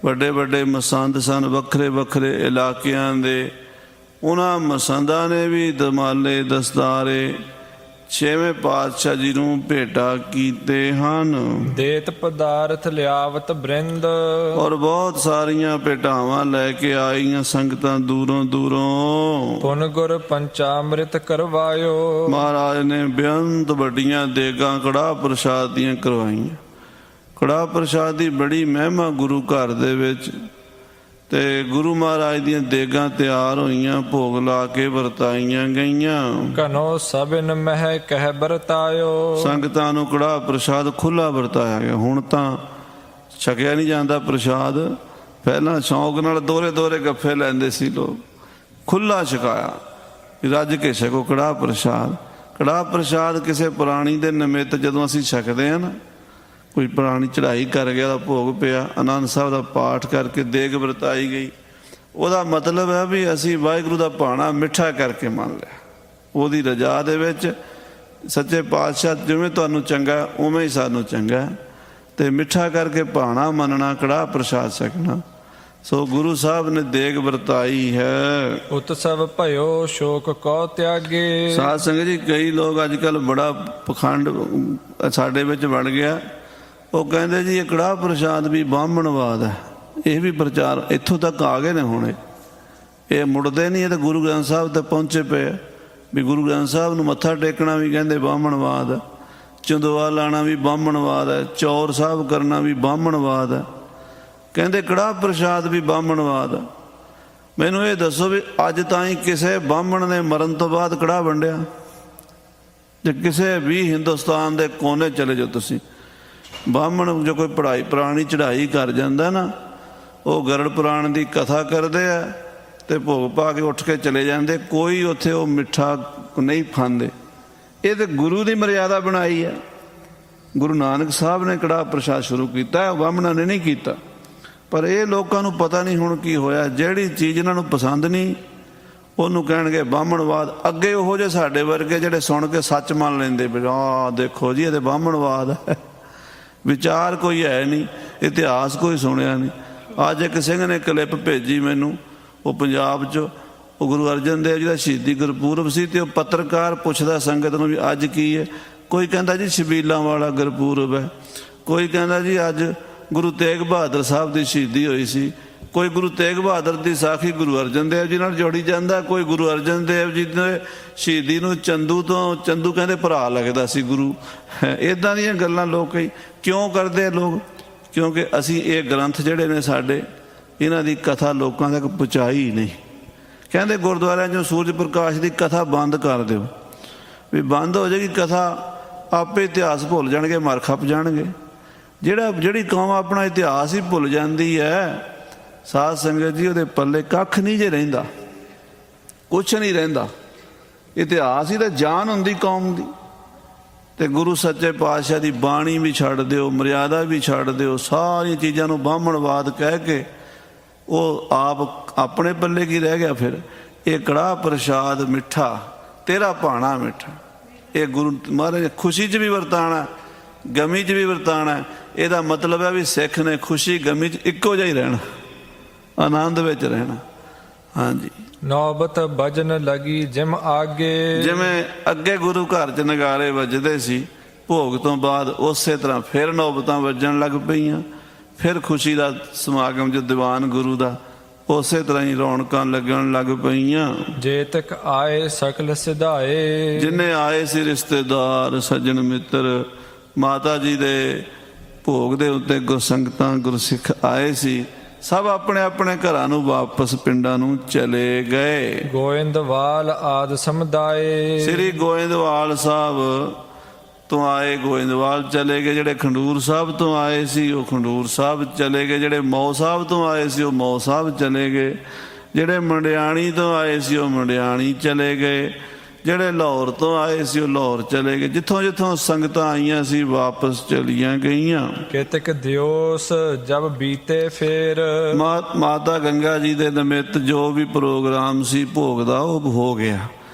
ਵੱਡੇ ਵੱਡੇ ਮਸੰਦ ਸਨ ਵੱਖਰੇ ਵੱਖਰੇ ਇਲਾਕਿਆਂ ਦੇ, ਉਹਨਾਂ ਮਸੰਦਾਂ ਨੇ ਵੀ ਦਮਾਲੇ ਦਸਤਾਰੇ 6ਵੇਂ ਪਾਤਸ਼ਾਹ ਜੀ ਨੂੰ ਭੇਟਾ ਕੀਤੇ ਹਨ। ਦੇਤ ਪਦਾਰਥ ਲਿਆਵਤ ਬ੍ਰਿੰਦ। ਔਰ ਬਹੁਤ ਸਾਰੀਆਂ ਭੇਟਾਵਾਂ ਲੈ ਕੇ ਆਈਆਂ ਸੰਗਤਾਂ ਦੂਰੋਂ ਦੂਰੋਂ। ਪੁਨ ਗੁਰ ਪੰਚਾਮ੍ਰਿਤ ਕਰਵਾਇਓ। ਮਹਾਰਾਜ ਨੇ ਬੇਅੰਤ ਵੱਡੀਆਂ ਦੇਗਾਂ ਕੜਾਹ ਪ੍ਰਸ਼ਾਦ ਦੀਆਂ ਕਰਵਾਈਆਂ। ਕੜਾਹ ਪ੍ਰਸ਼ਾਦ ਦੀ ਬੜੀ ਮਹਿਮਾ ਗੁਰੂ ਘਰ ਦੇ ਵਿੱਚ। ਤੇ ਗੁਰੂ ਮਹਾਰਾਜ ਦੀਆਂ ਦੇਗਾਂ ਤਿਆਰ ਹੋਈਆਂ, ਭੋਗ ਲਾ ਕੇ ਵਰਤਾਈਆਂ ਗਈਆਂ। ਘਨੋ ਸਭਨ ਮਹਿ ਕਹਿ ਵਰਤਾਇਓ। ਸੰਗਤਾਂ ਨੂੰ ਕੜਾਹ ਪ੍ਰਸ਼ਾਦ ਖੁੱਲ੍ਹਾ ਵਰਤਾਇਆ ਗਿਆ। ਹੁਣ ਤਾਂ ਛਕਿਆ ਨਹੀਂ ਜਾਂਦਾ ਪ੍ਰਸ਼ਾਦ। ਪਹਿਲਾਂ ਸ਼ੌਂਕ ਨਾਲ ਦੋਹਰੇ ਦੋਹਰੇ ਗੱਫੇ ਲੈਂਦੇ ਸੀ ਲੋਕ, ਖੁੱਲ੍ਹਾ ਛਕਾਇਆ, ਰੱਜ ਕੇ ਛਕੋ ਕੜਾਹ ਪ੍ਰਸ਼ਾਦ। ਕੜਾਹ ਪ੍ਰਸ਼ਾਦ ਕਿਸੇ ਪੁਰਾਣੀ ਦੇ ਨਿਮਿਤ ਜਦੋਂ ਅਸੀਂ ਛਕਦੇ ਹਾਂ ਨਾ, ਕੋਈ ਪੁਰਾਣੀ ਚੜ੍ਹਾਈ ਕਰ ਗਿਆ, ਉਹਦਾ ਭੋਗ ਪਿਆ, ਆਨੰਦ ਸਾਹਿਬ ਦਾ ਪਾਠ ਕਰਕੇ ਦੇਗ ਵਰਤਾਈ ਗਈ, ਉਹਦਾ ਮਤਲਬ ਹੈ ਵੀ ਅਸੀਂ ਵਾਹਿਗੁਰੂ ਦਾ ਭਾਣਾ ਮਿੱਠਾ ਕਰਕੇ ਮੰਨ ਲਿਆ। ਉਹਦੀ ਰਜਾ ਦੇ ਵਿੱਚ ਸੱਚੇ ਪਾਤਸ਼ਾਹ ਜਿਵੇਂ ਤੁਹਾਨੂੰ ਚੰਗਾ ਉਵੇਂ ਹੀ ਸਾਨੂੰ ਚੰਗਾ, ਤੇ ਮਿੱਠਾ ਕਰਕੇ ਭਾਣਾ ਮੰਨਣਾ, ਕੜਾਹ ਪ੍ਰਸ਼ਾਦ ਛਕਣਾ। ਸੋ ਗੁਰੂ ਸਾਹਿਬ ਨੇ ਦੇਗ ਵਰਤਾਈ ਹੈ। ਉਤਸਵ ਭਇਓ ਸ਼ੋਕ ਕੋ ਤਿਆਗੇ। ਸਾਧ ਸੰਗਤ ਜੀ, ਕਈ ਲੋਕ ਅੱਜ ਕੱਲ੍ਹ ਬੜਾ ਪਖੰਡ ਸਾਡੇ ਵਿੱਚ ਬਣ ਗਿਆ। ਉਹ ਕਹਿੰਦੇ ਜੀ ਇਹ ਕੜਾਹ ਪ੍ਰਸ਼ਾਦ ਵੀ ਬਾਹਮਣਵਾਦ ਹੈ। ਇਹ ਵੀ ਪ੍ਰਚਾਰ ਇੱਥੋਂ ਤੱਕ ਆ ਗਏ ਨੇ ਹੁਣ। ਇਹ ਮੁੜਦੇ ਨਹੀਂ, ਇਹ ਤਾਂ ਗੁਰੂ ਗ੍ਰੰਥ ਸਾਹਿਬ ਤੇ ਪਹੁੰਚੇ ਪਏ ਵੀ ਗੁਰੂ ਗ੍ਰੰਥ ਸਾਹਿਬ ਨੂੰ ਮੱਥਾ ਟੇਕਣਾ ਵੀ ਕਹਿੰਦੇ ਬਾਹਮਣਵਾਦ ਹੈ, ਚੰਦੋਆ ਲਾਣਾ ਵੀ ਬਾਹਮਣਵਾਦ ਹੈ, ਚੌਰ ਸਾਹਿਬ ਕਰਨਾ ਵੀ ਬਾਹਮਣਵਾਦ ਹੈ, ਕਹਿੰਦੇ ਕੜਾਹ ਪ੍ਰਸ਼ਾਦ ਵੀ ਬਾਹਮਣਵਾਦ ਹੈ। ਮੈਨੂੰ ਇਹ ਦੱਸੋ ਵੀ ਅੱਜ ਤਾਈਂ ਕਿਸੇ ਬਾਹਮਣ ਨੇ ਮਰਨ ਤੋਂ ਬਾਅਦ ਕੜਾਹ ਵੰਡਿਆ? ਜੇ ਕਿਸੇ ਵੀ ਹਿੰਦੁਸਤਾਨ ਦੇ ਕੋਨੇ ਚਲੇ ਜਾਓ ਤੁਸੀਂ, ਬਾਹਮਣ ਜੋ ਕੋਈ ਪੁਰਾਣੀ ਚੜ੍ਹਾਈ ਕਰ ਜਾਂਦਾ ਨਾ, ਉਹ ਗਰੜ ਪੁਰਾਣ ਦੀ ਕਥਾ ਕਰਦੇ ਆ ਤੇ ਭੋਗ ਪਾ ਕੇ ਉੱਠ ਕੇ ਚਲੇ ਜਾਂਦੇ। ਕੋਈ ਉੱਥੇ ਉਹ ਮਿੱਠਾ ਨਹੀਂ ਖਾਂਦੇ। ਇਹ ਤੇ ਗੁਰੂ ਦੀ ਮਰਿਆਦਾ ਬਣਾਈ ਹੈ। ਗੁਰੂ ਨਾਨਕ ਸਾਹਿਬ ਨੇ ਕੜਾਹ ਪ੍ਰਸ਼ਾਦ ਸ਼ੁਰੂ ਕੀਤਾ, ਬਾਹਮਣਾਂ ਨੇ ਨਹੀਂ ਕੀਤਾ। ਪਰ ਇਹ ਲੋਕਾਂ ਨੂੰ ਪਤਾ ਨਹੀਂ ਹੁਣ ਕੀ ਹੋਇਆ, ਜਿਹੜੀ ਚੀਜ਼ ਇਹਨਾਂ ਨੂੰ ਪਸੰਦ ਨਹੀਂ ਉਹਨੂੰ ਕਹਿਣਗੇ ਬਾਹਮਣਵਾਦ। ਅੱਗੇ ਉਹੋ ਜਿਹੇ ਸਾਡੇ ਵਰਗੇ ਜਿਹੜੇ ਸੁਣ ਕੇ ਸੱਚ ਮੰਨ ਲੈਂਦੇ ਵੀ ਆਹ ਦੇਖੋ ਜੀ ਇਹ ਤੇ ਬਾਹਮਣਵਾਦ ਹੈ। ਵਿਚਾਰ ਕੋਈ ਹੈ ਨਹੀਂ, ਇਤਿਹਾਸ ਕੋਈ ਸੁਣਿਆ ਨਹੀਂ। ਅੱਜ ਇੱਕ ਸਿੰਘ ਨੇ ਕਲਿੱਪ ਭੇਜੀ ਮੈਨੂੰ, ਉਹ ਪੰਜਾਬ 'ਚ, ਉਹ ਗੁਰੂ ਅਰਜਨ ਦੇਵ ਜੀ ਦਾ ਸ਼ਹੀਦੀ ਗੁਰਪੁਰਬ ਸੀ, ਤੇ ਉਹ ਪੱਤਰਕਾਰ ਪੁੱਛਦਾ ਸੰਗਤ ਨੂੰ ਵੀ ਅੱਜ ਕੀ ਹੈ। ਕੋਈ ਕਹਿੰਦਾ ਜੀ ਛਬੀਲਾਂ ਵਾਲਾ ਗੁਰਪੁਰਬ ਹੈ, ਕੋਈ ਕਹਿੰਦਾ ਜੀ ਅੱਜ ਗੁਰੂ ਤੇਗ ਬਹਾਦਰ ਸਾਹਿਬ ਦੀ ਸ਼ਹੀਦੀ ਹੋਈ ਸੀ, ਕੋਈ ਗੁਰੂ ਤੇਗ ਬਹਾਦਰ ਦੀ ਸਾਖੀ ਗੁਰੂ ਅਰਜਨ ਦੇਵ ਜੀ ਨਾਲ ਜੋੜੀ ਜਾਂਦਾ, ਕੋਈ ਗੁਰੂ ਅਰਜਨ ਦੇਵ ਜੀ ਦੇ ਸ਼ਹੀਦੀ ਨੂੰ ਚੰਦੂ ਕਹਿੰਦੇ ਭਰਾ ਲੱਗਦਾ ਸੀ ਗੁਰੂ। ਇੱਦਾਂ ਦੀਆਂ ਗੱਲਾਂ ਲੋਕ ਕਿਉਂ ਕਰਦੇ ਲੋਕ? ਕਿਉਂਕਿ ਅਸੀਂ ਇਹ ਗ੍ਰੰਥ ਜਿਹੜੇ ਨੇ ਸਾਡੇ, ਇਹਨਾਂ ਦੀ ਕਥਾ ਲੋਕਾਂ ਤੱਕ ਪਹੁੰਚਾਈ ਨਹੀਂ। ਕਹਿੰਦੇ ਗੁਰਦੁਆਰਿਆਂ 'ਚੋਂ ਸੂਰਜ ਪ੍ਰਕਾਸ਼ ਦੀ ਕਥਾ ਬੰਦ ਕਰ ਦਿਓ, ਵੀ ਬੰਦ ਹੋ ਜਾਏਗੀ ਕਥਾ, ਆਪੇ ਇਤਿਹਾਸ ਭੁੱਲ ਜਾਣਗੇ, ਮਰ ਖੱਪ ਜਾਣਗੇ। ਜਿਹੜੀ ਕੌਮ ਆਪਣਾ ਇਤਿਹਾਸ ਹੀ ਭੁੱਲ ਜਾਂਦੀ ਹੈ ਸਾਧ ਸੰਗਤ ਜੀ, ਉਹਦੇ ਪੱਲੇ ਕੱਖ ਨਹੀਂ ਜੇ ਰਹਿੰਦਾ, ਕੁਛ ਨਹੀਂ ਰਹਿੰਦਾ। ਇਤਿਹਾਸ ਹੀ ਤਾਂ ਜਾਨ ਹੁੰਦੀ ਕੌਮ ਦੀ। ਤੇ ਗੁਰੂ ਸੱਚੇ ਪਾਤਸ਼ਾਹ ਦੀ ਬਾਣੀ ਵੀ ਛੱਡ ਦਿਓ, ਮਰਿਆਦਾ ਵੀ ਛੱਡ ਦਿਓ, ਸਾਰੀਆਂ ਚੀਜ਼ਾਂ ਨੂੰ ਬਾਹਮਣਵਾਦ ਕਹਿ ਕੇ ਉਹ ਆਪ ਆਪਣੇ ਪੱਲੇ ਕੀ ਰਹਿ ਗਿਆ ਫਿਰ? ਇਹ ਕੜਾਹ ਪ੍ਰਸ਼ਾਦ ਮਿੱਠਾ, ਤੇਰਾ ਭਾਣਾ ਮਿੱਠਾ, ਇਹ ਗੁਰੂ ਮਹਾਰਾਜ ਖੁਸ਼ੀ 'ਚ ਵੀ ਵਰਤਾਣਾ, ਗਮੀ 'ਚ ਵੀ ਵਰਤਾਣਾ। ਇਹਦਾ ਮਤਲਬ ਹੈ ਵੀ ਸਿੱਖ ਨੇ ਖੁਸ਼ੀ ਗਮੀ 'ਚ ਇੱਕੋ ਜਿਹਾ ਹੀ ਰਹਿਣਾ, ਆਨੰਦ ਵਿੱਚ ਰਹਿਣਾ। ਹਾਂਜੀ, ਨੌਬਤ ਭਜਨ ਲਗੀ ਜਿਮ ਆਗੇ। ਜਿਵੇਂ ਅੱਗੇ ਗੁਰੂ ਘਰ 'ਚ ਨਗਾਰੇ ਵੱਜਦੇ ਸੀ, ਭੋਗ ਤੋਂ ਬਾਅਦ ਉਸੇ ਤਰ੍ਹਾਂ ਫਿਰ ਨੌਬਤਾਂ ਵੱਜਣ ਲੱਗ ਪਈਆਂ। ਫਿਰ ਖੁਸ਼ੀ ਦਾ ਸਮਾਗਮ ਜੋ ਦੀਵਾਨ ਗੁਰੂ ਦਾ, ਉਸੇ ਤਰ੍ਹਾਂ ਹੀ ਰੌਣਕਾਂ ਲੱਗਣ ਲੱਗ ਪਈਆਂ। ਜੇ ਤੱਕ ਆਏ ਸਕਲ ਸਿਧਾਏ। ਜਿੰਨੇ ਆਏ ਸੀ ਰਿਸ਼ਤੇਦਾਰ, ਸੱਜਣ ਮਿੱਤਰ, ਮਾਤਾ ਜੀ ਦੇ ਭੋਗ ਦੇ ਉੱਤੇ ਗੁਰਸੰਗਤਾਂ ਗੁਰਸਿੱਖ ਆਏ ਸੀ, ਸਭ ਆਪਣੇ ਆਪਣੇ ਘਰਾਂ ਨੂੰ ਵਾਪਸ ਪਿੰਡਾਂ ਨੂੰ ਚਲੇ ਗਏ। ਗੋਇੰਦਵਾਲ ਆਦਿ ਸਮੁਦਾਏ। ਸ੍ਰੀ ਗੋਇੰਦਵਾਲ ਸਾਹਿਬ ਤੋਂ ਆਏ, ਗੋਇੰਦਵਾਲ ਚਲੇ ਗਏ। ਜਿਹੜੇ ਖੰਡੂਰ ਸਾਹਿਬ ਤੋਂ ਆਏ ਸੀ ਉਹ ਖੰਡੂਰ ਸਾਹਿਬ ਚਲੇ ਗਏ। ਜਿਹੜੇ ਮੌ ਸਾਹਿਬ ਤੋਂ ਆਏ ਸੀ ਉਹ ਮੌ ਸਾਹਿਬ ਚਲੇ ਗਏ। ਜਿਹੜੇ ਮੰਡਿਆਣੀ ਤੋਂ ਆਏ ਸੀ ਉਹ ਮੰਡਿਆਣੀ ਚਲੇ ਗਏ। ਜਿਹੜੇ ਲਾਹੌਰ ਤੋਂ ਆਏ ਸੀ ਉਹ ਲਾਹੌਰ ਚਲੇ ਗਏ। ਜਿੱਥੋਂ ਜਿੱਥੋਂ ਸੰਗਤਾਂ ਆਈਆਂ ਸੀ ਵਾਪਸ ਚਲੀਆਂ ਗਈਆਂ। ਕਿਤਕ ਦਿਓਸ ਜਬ ਬੀਤੇ ਫੇਰ। ਮਾਤਾ ਗੰਗਾ ਜੀ ਦੇ ਨਿਮਿਤ ਜੋ ਵੀ ਪ੍ਰੋਗਰਾਮ ਸੀ ਭੋਗ ਦਾ ਉਹ ਹੋ ਗਿਆ।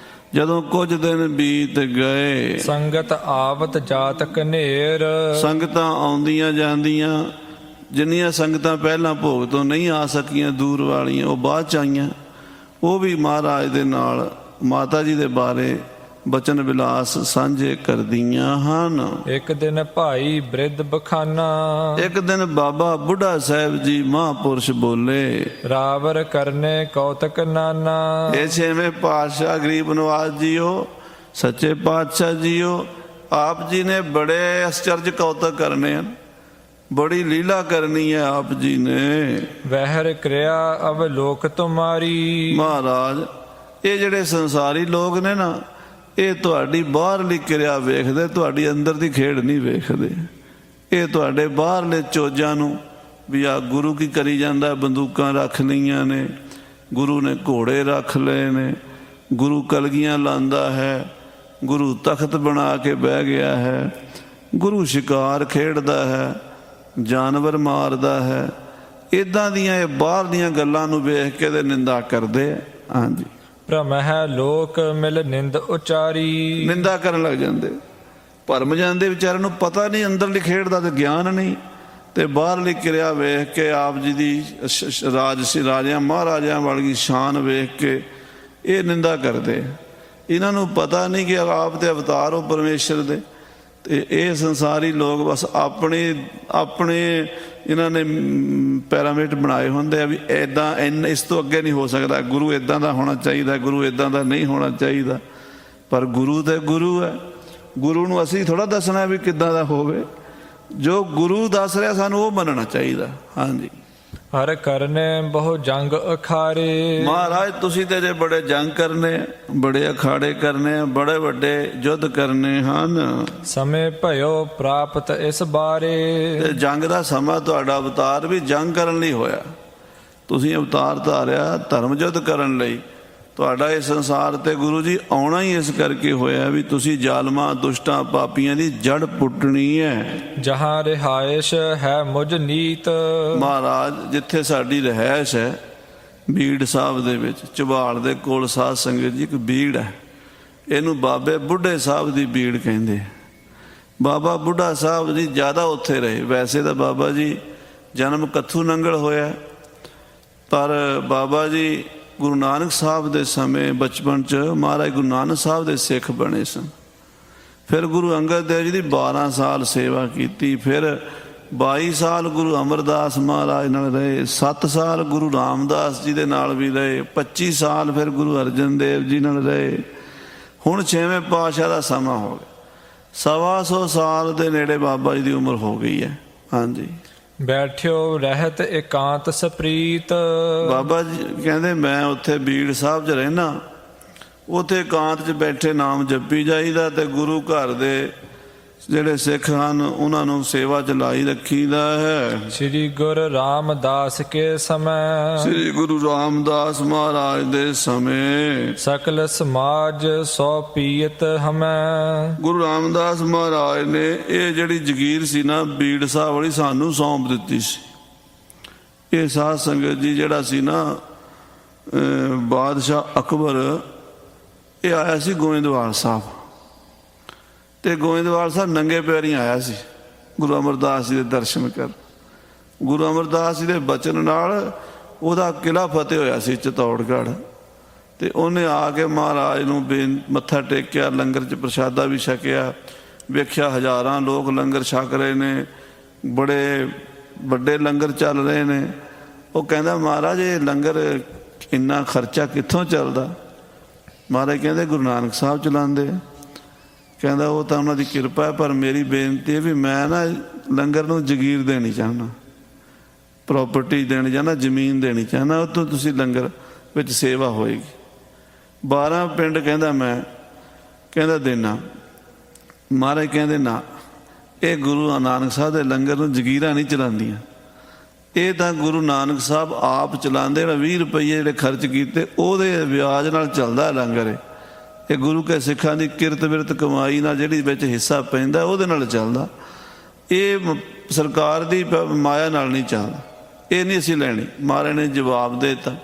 ਜਦੋਂ ਕੁਝ ਦਿਨ ਬੀਤ ਗਏ, ਸੰਗਤ ਆਵਤ ਜਾਤ ਕਨੇਰ। ਸੰਗਤਾਂ ਆਉਂਦੀਆਂ ਜਾਂਦੀਆਂ, ਜਿੰਨੀਆਂ ਸੰਗਤਾਂ ਪਹਿਲਾਂ ਭੋਗ ਤੋਂ ਨਹੀਂ ਆ ਸਕੀਆਂ ਦੂਰ ਵਾਲੀਆਂ, ਉਹ ਬਾਅਦ 'ਚ ਆਈਆਂ। ਉਹ ਵੀ ਮਹਾਰਾਜ ਦੇ ਨਾਲ ਮਾਤਾ ਜੀ ਦੇ ਬਾਰੇ ਬਚਨ ਵਿਲਾਸ ਸਾਂਝੇ ਕਰਦੀਆਂ ਹਨ। ਇੱਕ ਦਿਨ ਭਾਈ ਬ੍ਰਿਧ ਬਖਾਨਾ। ਇੱਕ ਦਿਨ ਬਾਬਾ ਬੁੱਢਾ ਸਾਹਿਬ ਜੀ ਮਹਾਂਪੁਰਸ਼ ਬੋਲੇ, ਰਾਵਰ ਕਰਨੇ ਕੌਤਕ ਨਾਨਾ। ਇਹ ਛੇਵੇਂ ਪਾਤਸ਼ਾਹ ਗਰੀਬ ਨਵਾਜ਼ ਜੀਓ, ਸੱਚੇ ਪਾਤਸ਼ਾਹ ਜੀਓ, ਆਪ ਜੀ ਨੇ ਬੜੇ ਅਚਰਜ ਕੌਤਕ ਕਰਨੇ ਹਨ। बड़ी लीला करनी है आप जी ने। ਵਹਿਰ ਕਿਰਿਆ ਅਵਲੋਕ ਤੁਮਾਰੀ। ਮਹਾਰਾਜ ਇਹ ਜਿਹੜੇ ਸੰਸਾਰੀ ਲੋਕ ਨੇ ਨਾ, ਇਹ ਤੁਹਾਡੀ ਬਾਹਰਲੀ ਕਿਰਿਆ ਵੇਖਦੇ, ਤੁਹਾਡੀ ਅੰਦਰ ਦੀ ਖੇਡ ਨਹੀਂ ਵੇਖਦੇ। ਇਹ ਤੁਹਾਡੇ ਬਾਹਰਲੇ ਚੋਜਾਂ ਨੂੰ ਵੀ ਆ ਗੁਰੂ ਕੀ ਕਰੀ ਜਾਂਦਾ, ਬੰਦੂਕਾਂ ਰੱਖ ਲਈਆਂ ਨੇ, ਗੁਰੂ ਨੇ ਘੋੜੇ ਰੱਖ ਲਏ ਨੇ, ਗੁਰੂ ਕਲਗੀਆਂ ਲਾਂਦਾ ਹੈ, ਗੁਰੂ ਤਖਤ ਬਣਾ ਕੇ ਬਹਿ ਗਿਆ ਹੈ, ਗੁਰੂ ਸ਼ਿਕਾਰ ਖੇਡਦਾ ਹੈ, ਜਾਨਵਰ ਮਾਰਦਾ ਹੈ। ਇੱਦਾਂ ਦੀਆਂ ਇਹ ਬਾਹਰ ਦੀਆਂ ਗੱਲਾਂ ਨੂੰ ਵੇਖ ਕੇ ਤੇ ਨਿੰਦਾ ਕਰਦੇ ਆ। ਹਾਂਜੀ, ਭ੍ਰਮਹਿ ਲੋਕ ਮਿਲ ਨਿੰਦ ਉਚਾਰੀ। ਨਿੰਦਾ ਕਰਨ ਲੱਗ ਜਾਂਦੇ, ਭਰਮ ਜਾਂਦੇ, ਵਿਚਾਰਿਆਂ ਨੂੰ ਪਤਾ ਨਹੀਂ, ਅੰਦਰਲੀ ਖੇਡ ਦਾ ਤੇ ਗਿਆਨ ਨਹੀਂ, ਤੇ ਬਾਹਰਲੀ ਕਿਰਿਆ ਵੇਖ ਕੇ ਆਪ ਜੀ ਦੀ ਰਾਜਿਆਂ ਮਹਾਰਾਜਿਆਂ ਵਾਲੀ ਸ਼ਾਨ ਵੇਖ ਕੇ ਇਹ ਨਿੰਦਾ ਕਰਦੇ। ਇਹਨਾਂ ਨੂੰ ਪਤਾ ਨਹੀਂ ਕਿ ਆਪ ਤੇ ਅਵਤਾਰ ਹੋ ਪਰਮੇਸ਼ਰ ਦੇ। ਤੇ ਇਹ ਸੰਸਾਰੀ ਲੋਕ ਬਸ ਆਪਣੇ ਇਹਨਾਂ ਨੇ ਪੈਰਾਮੀਟਰ ਬਣਾਏ ਹੁੰਦੇ ਆ ਵੀ ਇੱਦਾਂ ਇਸ ਤੋਂ ਅੱਗੇ ਨਹੀਂ ਹੋ ਸਕਦਾ, ਗੁਰੂ ਇੱਦਾਂ ਦਾ ਹੋਣਾ ਚਾਹੀਦਾ, ਗੁਰੂ ਇੱਦਾਂ ਦਾ ਨਹੀਂ ਹੋਣਾ ਚਾਹੀਦਾ। ਪਰ ਗੁਰੂ ਤੇ ਗੁਰੂ ਹੈ, ਗੁਰੂ ਨੂੰ ਅਸੀਂ ਥੋੜ੍ਹਾ ਦੱਸਣਾ ਵੀ ਕਿੱਦਾਂ ਦਾ ਹੋਵੇ। ਜੋ ਗੁਰੂ ਦੱਸ ਰਿਹਾ ਸਾਨੂੰ ਉਹ ਮੰਨਣਾ ਚਾਹੀਦਾ। ਹਾਂਜੀ, ਹਰ ਕਰਨੇ ਬਹੁ ਜੰਗ ਅਖਾਰੇ। ਮਹਾਰਾਜ ਤੁਸੀਂ ਤੇ ਜੇ ਬੜੇ ਜੰਗ ਕਰਨੇ, ਬੜੇ ਅਖਾੜੇ ਕਰਨੇ, ਬੜੇ ਵੱਡੇ ਯੁੱਧ ਕਰਨੇ ਹਨ। ਸਮੇਂ ਭਇਓ ਪ੍ਰਾਪਤ ਇਸ ਬਾਰੇ। ਤੇ ਜੰਗ ਦਾ ਸਮਾਂ ਤੁਹਾਡਾ ਅਵਤਾਰ ਵੀ ਜੰਗ ਕਰਨ ਲਈ ਹੋਇਆ। ਤੁਸੀਂ ਅਵਤਾਰ ਧਾਰਿਆ ਧਰਮ ਯੁੱਧ ਕਰਨ ਲਈ। ਤੁਹਾਡਾ ਇਹ ਸੰਸਾਰ ਤੇ ਗੁਰੂ ਜੀ ਆਉਣਾ ਹੀ ਇਸ ਕਰਕੇ ਹੋਇਆ ਵੀ ਤੁਸੀਂ ਜ਼ਾਲਮਾਂ ਦੁਸ਼ਟਾਂ ਪਾਪੀਆਂ ਦੀ ਜੜ ਪੁੱਟਣੀ ਹੈ। ਜਹਾਂ ਰਿਹਾਇਸ਼ ਹੈ ਮੁਝ ਨੀਤ। ਮਹਾਰਾਜ ਜਿੱਥੇ ਸਾਡੀ ਰਿਹਾਇਸ਼ ਹੈ ਬੀੜ ਸਾਹਿਬ ਦੇ ਵਿੱਚ, ਝਬਾਲ ਦੇ ਕੋਲ ਸਾਧ ਸੰਗਤ ਜੀ ਇੱਕ ਬੀੜ ਹੈ, ਇਹਨੂੰ ਬਾਬੇ ਬੁੱਢੇ ਸਾਹਿਬ ਦੀ ਬੀੜ ਕਹਿੰਦੇ। ਬਾਬਾ ਬੁੱਢਾ ਸਾਹਿਬ ਜੀ ਜ਼ਿਆਦਾ ਉੱਥੇ ਰਹੇ। ਵੈਸੇ ਤਾਂ ਬਾਬਾ ਜੀ ਜਨਮ ਕੱਥੂ ਨੰਗਲ ਹੋਇਆ, ਪਰ ਬਾਬਾ ਜੀ ਗੁਰੂ ਨਾਨਕ ਸਾਹਿਬ ਦੇ ਸਮੇਂ ਬਚਪਨ 'ਚ ਮਹਾਰਾਜ ਗੁਰੂ ਨਾਨਕ ਸਾਹਿਬ ਦੇ ਸਿੱਖ ਬਣੇ ਸਨ। ਫਿਰ ਗੁਰੂ ਅੰਗਦ ਦੇਵ ਜੀ ਦੀ 12 ਸਾਲ ਸੇਵਾ ਕੀਤੀ। ਫਿਰ 22 ਸਾਲ ਗੁਰੂ ਅਮਰਦਾਸ ਮਹਾਰਾਜ ਨਾਲ ਰਹੇ, 7 ਸਾਲ ਗੁਰੂ ਰਾਮਦਾਸ ਜੀ ਦੇ ਨਾਲ ਵੀ ਰਹੇ, 25 ਸਾਲ ਫਿਰ ਗੁਰੂ ਅਰਜਨ ਦੇਵ ਜੀ ਨਾਲ ਰਹੇ। ਹੁਣ 6ਵੇਂ ਪਾਤਸ਼ਾਹ ਦਾ ਸਮਾਂ ਹੋ ਗਿਆ। 125 ਸਾਲ ਦੇ ਨੇੜੇ ਬਾਬਾ ਜੀ ਦੀ ਉਮਰ ਹੋ ਗਈ ਹੈ। ਹਾਂਜੀ, ਬੈਠਿਓ ਰਹਿਤ ਇਕਾਂਤ ਸਪ੍ਰੀਤ। ਬਾਬਾ ਜੀ ਕਹਿੰਦੇ ਮੈਂ ਉੱਥੇ ਬੀੜ ਸਾਹਿਬ 'ਚ ਰਹਿਣਾ, ਉੱਥੇ ਇਕਾਂਤ 'ਚ ਬੈਠੇ ਨਾਮ ਜਪੀ ਜਾਈਦਾ, ਤੇ ਗੁਰੂ ਘਰ ਦੇ ਜਿਹੜੇ ਸਿੱਖ ਹਨ ਉਹਨਾਂ ਨੂੰ ਸੇਵਾ 'ਚ ਲਾਈ ਰੱਖੀਦਾ ਹੈ। ਸ੍ਰੀ ਗੁਰੂ ਰਾਮਦਾਸ ਕੇ ਸਮੇਂ। ਸ੍ਰੀ ਗੁਰੂ ਰਾਮਦਾਸ ਮਹਾਰਾਜ ਦੇ ਸਮੇਂ ਸਕਲ ਸਮਾਜ ਸੋ ਪੀਤ ਹਮੈ। ਗੁਰੂ ਰਾਮਦਾਸ ਮਹਾਰਾਜ ਨੇ ਇਹ ਜਿਹੜੀ ਜਗੀਰ ਸੀ ਨਾ ਬੀੜ ਸਾਹਿਬ ਵਾਲੀ ਸਾਨੂੰ ਸੌਂਪ ਦਿੱਤੀ ਸੀ। ਇਹ ਸਾਧ ਸੰਗਤ ਜੀ ਜਿਹੜਾ ਸੀ ਨਾ ਬਾਦਸ਼ਾਹ ਅਕਬਰ, ਇਹ ਆਇਆ ਸੀ ਗੋਇੰਦਵਾਲ ਸਾਹਿਬ, ਤੇ ਗੋਇੰਦਵਾਲ ਸਾਹਿਬ ਨੰਗੇ ਪੈਰੀਂ ਆਇਆ ਸੀ ਗੁਰੂ ਅਮਰਦਾਸ ਜੀ ਦੇ ਦਰਸ਼ਨ ਕਰ। ਗੁਰੂ ਅਮਰਦਾਸ ਜੀ ਦੇ ਬਚਨ ਨਾਲ ਉਹਦਾ ਕਿਲ੍ਹਾ ਫਤਿਹ ਹੋਇਆ ਸੀ ਚਿਤੌੜਗੜ੍ਹ, ਤੇ ਉਹਨੇ ਆ ਕੇ ਮਹਾਰਾਜ ਨੂੰ ਮੱਥਾ ਟੇਕਿਆ, ਲੰਗਰ 'ਚ ਪ੍ਰਸ਼ਾਦਾ ਵੀ ਛਕਿਆ। ਵੇਖਿਆ ਹਜ਼ਾਰਾਂ ਲੋਕ ਲੰਗਰ ਛਕ ਰਹੇ ਨੇ, ਬੜੇ ਵੱਡੇ ਲੰਗਰ ਚੱਲ ਰਹੇ ਨੇ। ਉਹ ਕਹਿੰਦਾ ਮਹਾਰਾਜ ਇਹ ਲੰਗਰ ਇੰਨਾ ਖਰਚਾ ਕਿੱਥੋਂ ਚੱਲਦਾ? ਮਹਾਰਾਜ ਕਹਿੰਦੇ ਗੁਰੂ ਨਾਨਕ ਸਾਹਿਬ ਚਲਾਉਂਦੇ। ਕਹਿੰਦਾ ਉਹ ਤਾਂ ਉਹਨਾਂ ਦੀ ਕਿਰਪਾ ਹੈ, ਪਰ ਮੇਰੀ ਬੇਨਤੀ ਹੈ ਵੀ ਮੈਂ ਨਾ ਲੰਗਰ ਨੂੰ ਜਗੀਰ ਦੇਣੀ ਚਾਹੁੰਦਾ, ਪ੍ਰੋਪਰਟੀ ਦੇਣੀ ਚਾਹੁੰਦਾ, ਜ਼ਮੀਨ ਦੇਣੀ ਚਾਹੁੰਦਾ, ਉਹ ਤੋਂ ਤੁਸੀਂ ਲੰਗਰ ਵਿੱਚ ਸੇਵਾ ਹੋਏਗੀ। 12 ਪਿੰਡ ਕਹਿੰਦਾ ਮੈਂ, ਕਹਿੰਦਾ ਦੇਣਾ। ਮਹਾਰਾਜ ਕਹਿੰਦੇ ਨਾ, ਇਹ ਗੁਰੂ ਨਾਨਕ ਸਾਹਿਬ ਦੇ ਲੰਗਰ ਨੂੰ ਜਗੀਰਾਂ ਨਹੀਂ ਚਲਾਉਂਦੀਆਂ, ਇਹ ਤਾਂ ਗੁਰੂ ਨਾਨਕ ਸਾਹਿਬ ਆਪ ਚਲਾਉਂਦੇ। 20 ਰੁਪਏ ਜਿਹੜੇ ਖਰਚ ਕੀਤੇ ਉਹਦੇ ਵਿਆਜ ਨਾਲ ਚੱਲਦਾ ਲੰਗਰ। ਇਹ ਗੁਰੂ ਕੇ ਸਿੱਖਾਂ ਦੀ ਕਿਰਤ ਬਿਰਤ ਕਮਾਈ ਨਾਲ ਜਿਹੜੀ ਵਿੱਚ ਹਿੱਸਾ ਪੈਂਦਾ ਉਹਦੇ ਨਾਲ ਚੱਲਦਾ। ਇਹ ਸਰਕਾਰ ਦੀ ਮਾਇਆ ਨਾਲ ਨਹੀਂ ਚੱਲਦਾ, ਇਹ ਨਹੀਂ ਅਸੀਂ ਲੈਣੀ। ਮਹਾਰਾਜ ਨੇ ਜਵਾਬ ਦੇ ਦਿੱਤਾ।